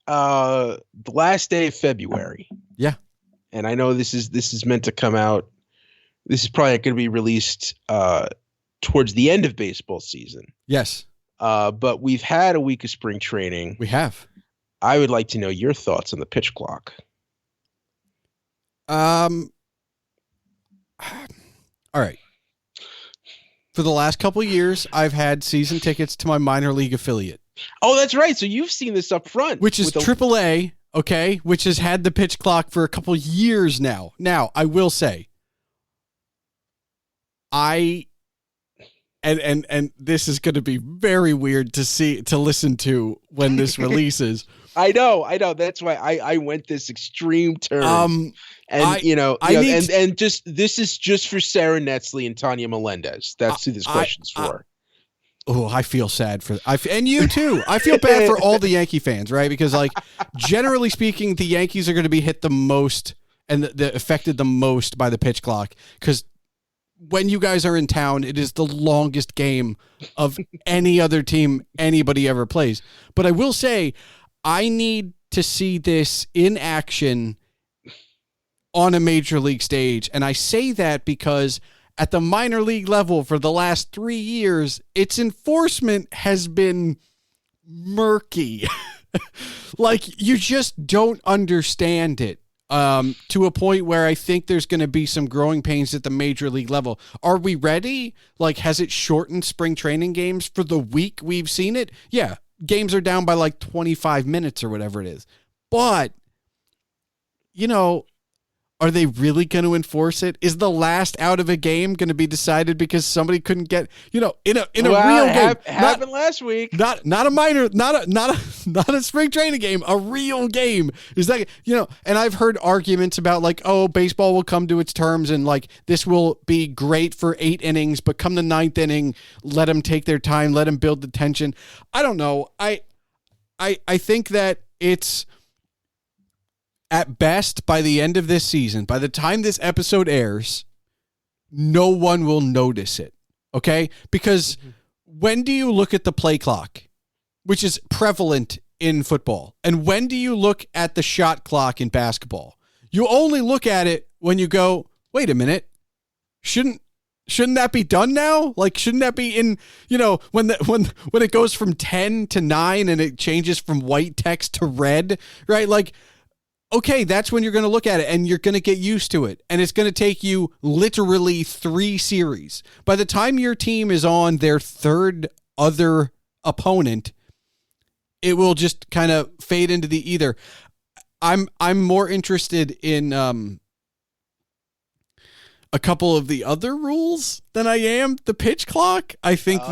Speaker 2: the last day of February.
Speaker 1: Yeah.
Speaker 2: And I know this is meant to come out. This is probably going to be released towards the end of baseball season.
Speaker 1: Yes.
Speaker 2: But we've had a week of spring training.
Speaker 1: We have.
Speaker 2: I would like to know your thoughts on the pitch clock.
Speaker 1: All right. For the last couple of years, I've had season tickets to my minor league affiliate.
Speaker 2: Oh, that's right. So you've seen this up front.
Speaker 1: Which is AAA, okay, which has had the pitch clock for a couple of years now. Now, I will say, and this is going to be very weird to listen to when this releases.
Speaker 2: I know. That's why I went this extreme turn. And this is just for Sarah Netzley and Tanya Melendez. That's who this question's for.
Speaker 1: I feel sad and you too. I feel bad for all the Yankee fans, right? Because like generally speaking, the Yankees are going to be hit the most and affected the most by the pitch clock. Because when you guys are in town, it is the longest game of any other team anybody ever plays. But I will say, I need to see this in action on a major league stage. And I say that because at the minor league level for the last 3 years, its enforcement has been murky. Like, you just don't understand it. To a point where I think there's going to be some growing pains at the major league level. Are we ready? Like, has it shortened spring training games for the week we've seen it? Yeah. Games are down by like 25 minutes or whatever it is. But, you know, are they really going to enforce it? Is the last out of a game going to be decided because somebody couldn't get, in a real game?
Speaker 2: Happened last week.
Speaker 1: Not a minor, not a spring training game, a real game. Is that, and I've heard arguments about like, oh, baseball will come to its terms and like this will be great for 8 innings, but come the 9th inning, let them take their time, let them build the tension. I don't know. I think that it's, at best, by the end of this season, by the time this episode airs, no one will notice it, okay? Because when do you look at the play clock, which is prevalent in football, and when do you look at the shot clock in basketball? You only look at it when you go, wait a minute, shouldn't that be done now? Like, shouldn't that be in, when it goes from 10 to 9 and it changes from white text to red, right? Like, okay, that's when you're going to look at it and you're going to get used to it. And it's going to take you literally 3 series. By the time your team is on their third other opponent, it will just kind of fade into the ether. I'm more interested in a couple of the other rules than I am the pitch clock. I think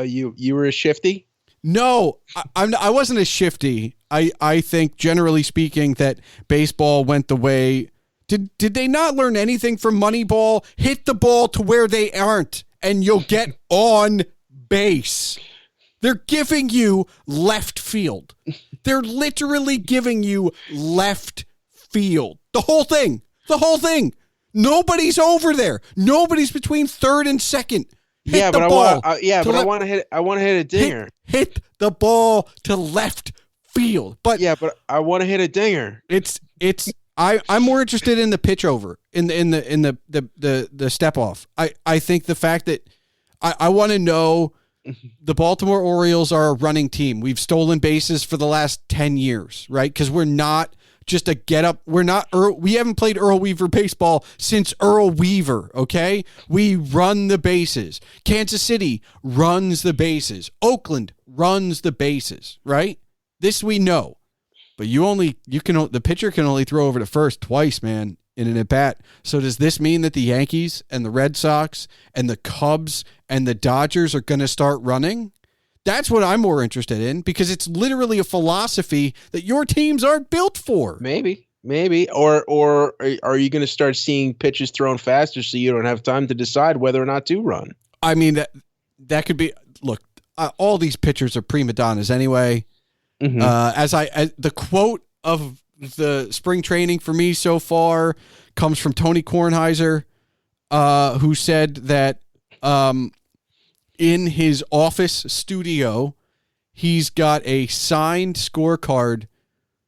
Speaker 2: you were a shifty?
Speaker 1: No, I wasn't a shifty. I think, generally speaking, that baseball went the way. Did they not learn anything from Moneyball? Hit the ball to where they aren't, and you'll get on base. They're giving you left field. They're literally giving you left field. The whole thing. Nobody's over there. Nobody's between third and second. I want to hit a dinger. Hit the ball to left field. But
Speaker 2: I want to hit a dinger.
Speaker 1: I'm more interested in the pitch over, in the step off. I think the fact that I want to know the Baltimore Orioles are a running team. We've stolen bases for the last 10 years, right? Because we're not just a get up. We haven't played Earl Weaver baseball since Earl Weaver. Okay. We run the bases. Kansas City runs the bases. Oakland runs the bases, right? This we know, but the pitcher can only throw over to first twice, man, in an at bat. So does this mean that the Yankees and the Red Sox and the Cubs and the Dodgers are going to start running? That's what I'm more interested in, because it's literally a philosophy that your teams aren't built for.
Speaker 2: Maybe. Or are you going to start seeing pitches thrown faster so you don't have time to decide whether or not to run?
Speaker 1: I mean, that could be. Look, all these pitchers are prima donnas anyway. Mm-hmm. As the quote of the spring training for me so far comes from Tony Kornheiser, who said that in his office studio, he's got a signed scorecard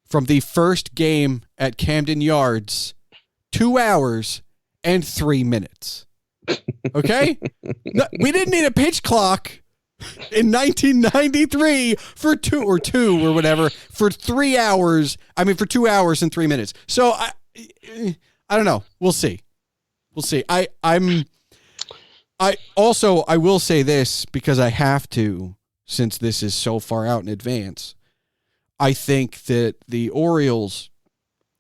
Speaker 1: from the first game at Camden Yards, 2 hours and 3 minutes. Okay? No, we didn't need a pitch clock in 1993 for 3 hours. I mean, for 2 hours and 3 minutes. So I don't know. We'll see. I will say this, because I have to, since this is so far out in advance. I think that the Orioles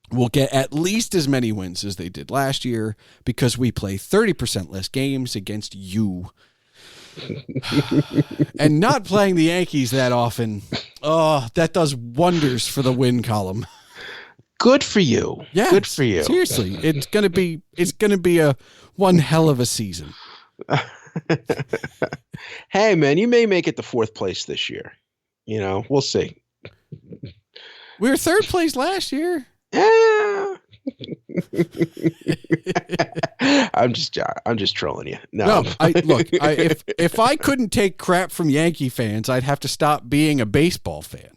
Speaker 1: will get at least as many wins as they did last year, because we play 30% less games against you. And not playing the Yankees that often, that does wonders for the win column.
Speaker 2: Good for you.
Speaker 1: Yeah,
Speaker 2: good for you.
Speaker 1: Seriously, it's gonna be a one hell of a season.
Speaker 2: Hey man, you may make it to 4th place this year. We'll see.
Speaker 1: We were 3rd place last year.
Speaker 2: Yeah. I'm just trolling you. No.
Speaker 1: If I couldn't take crap from Yankee fans, I'd have to stop being a baseball fan.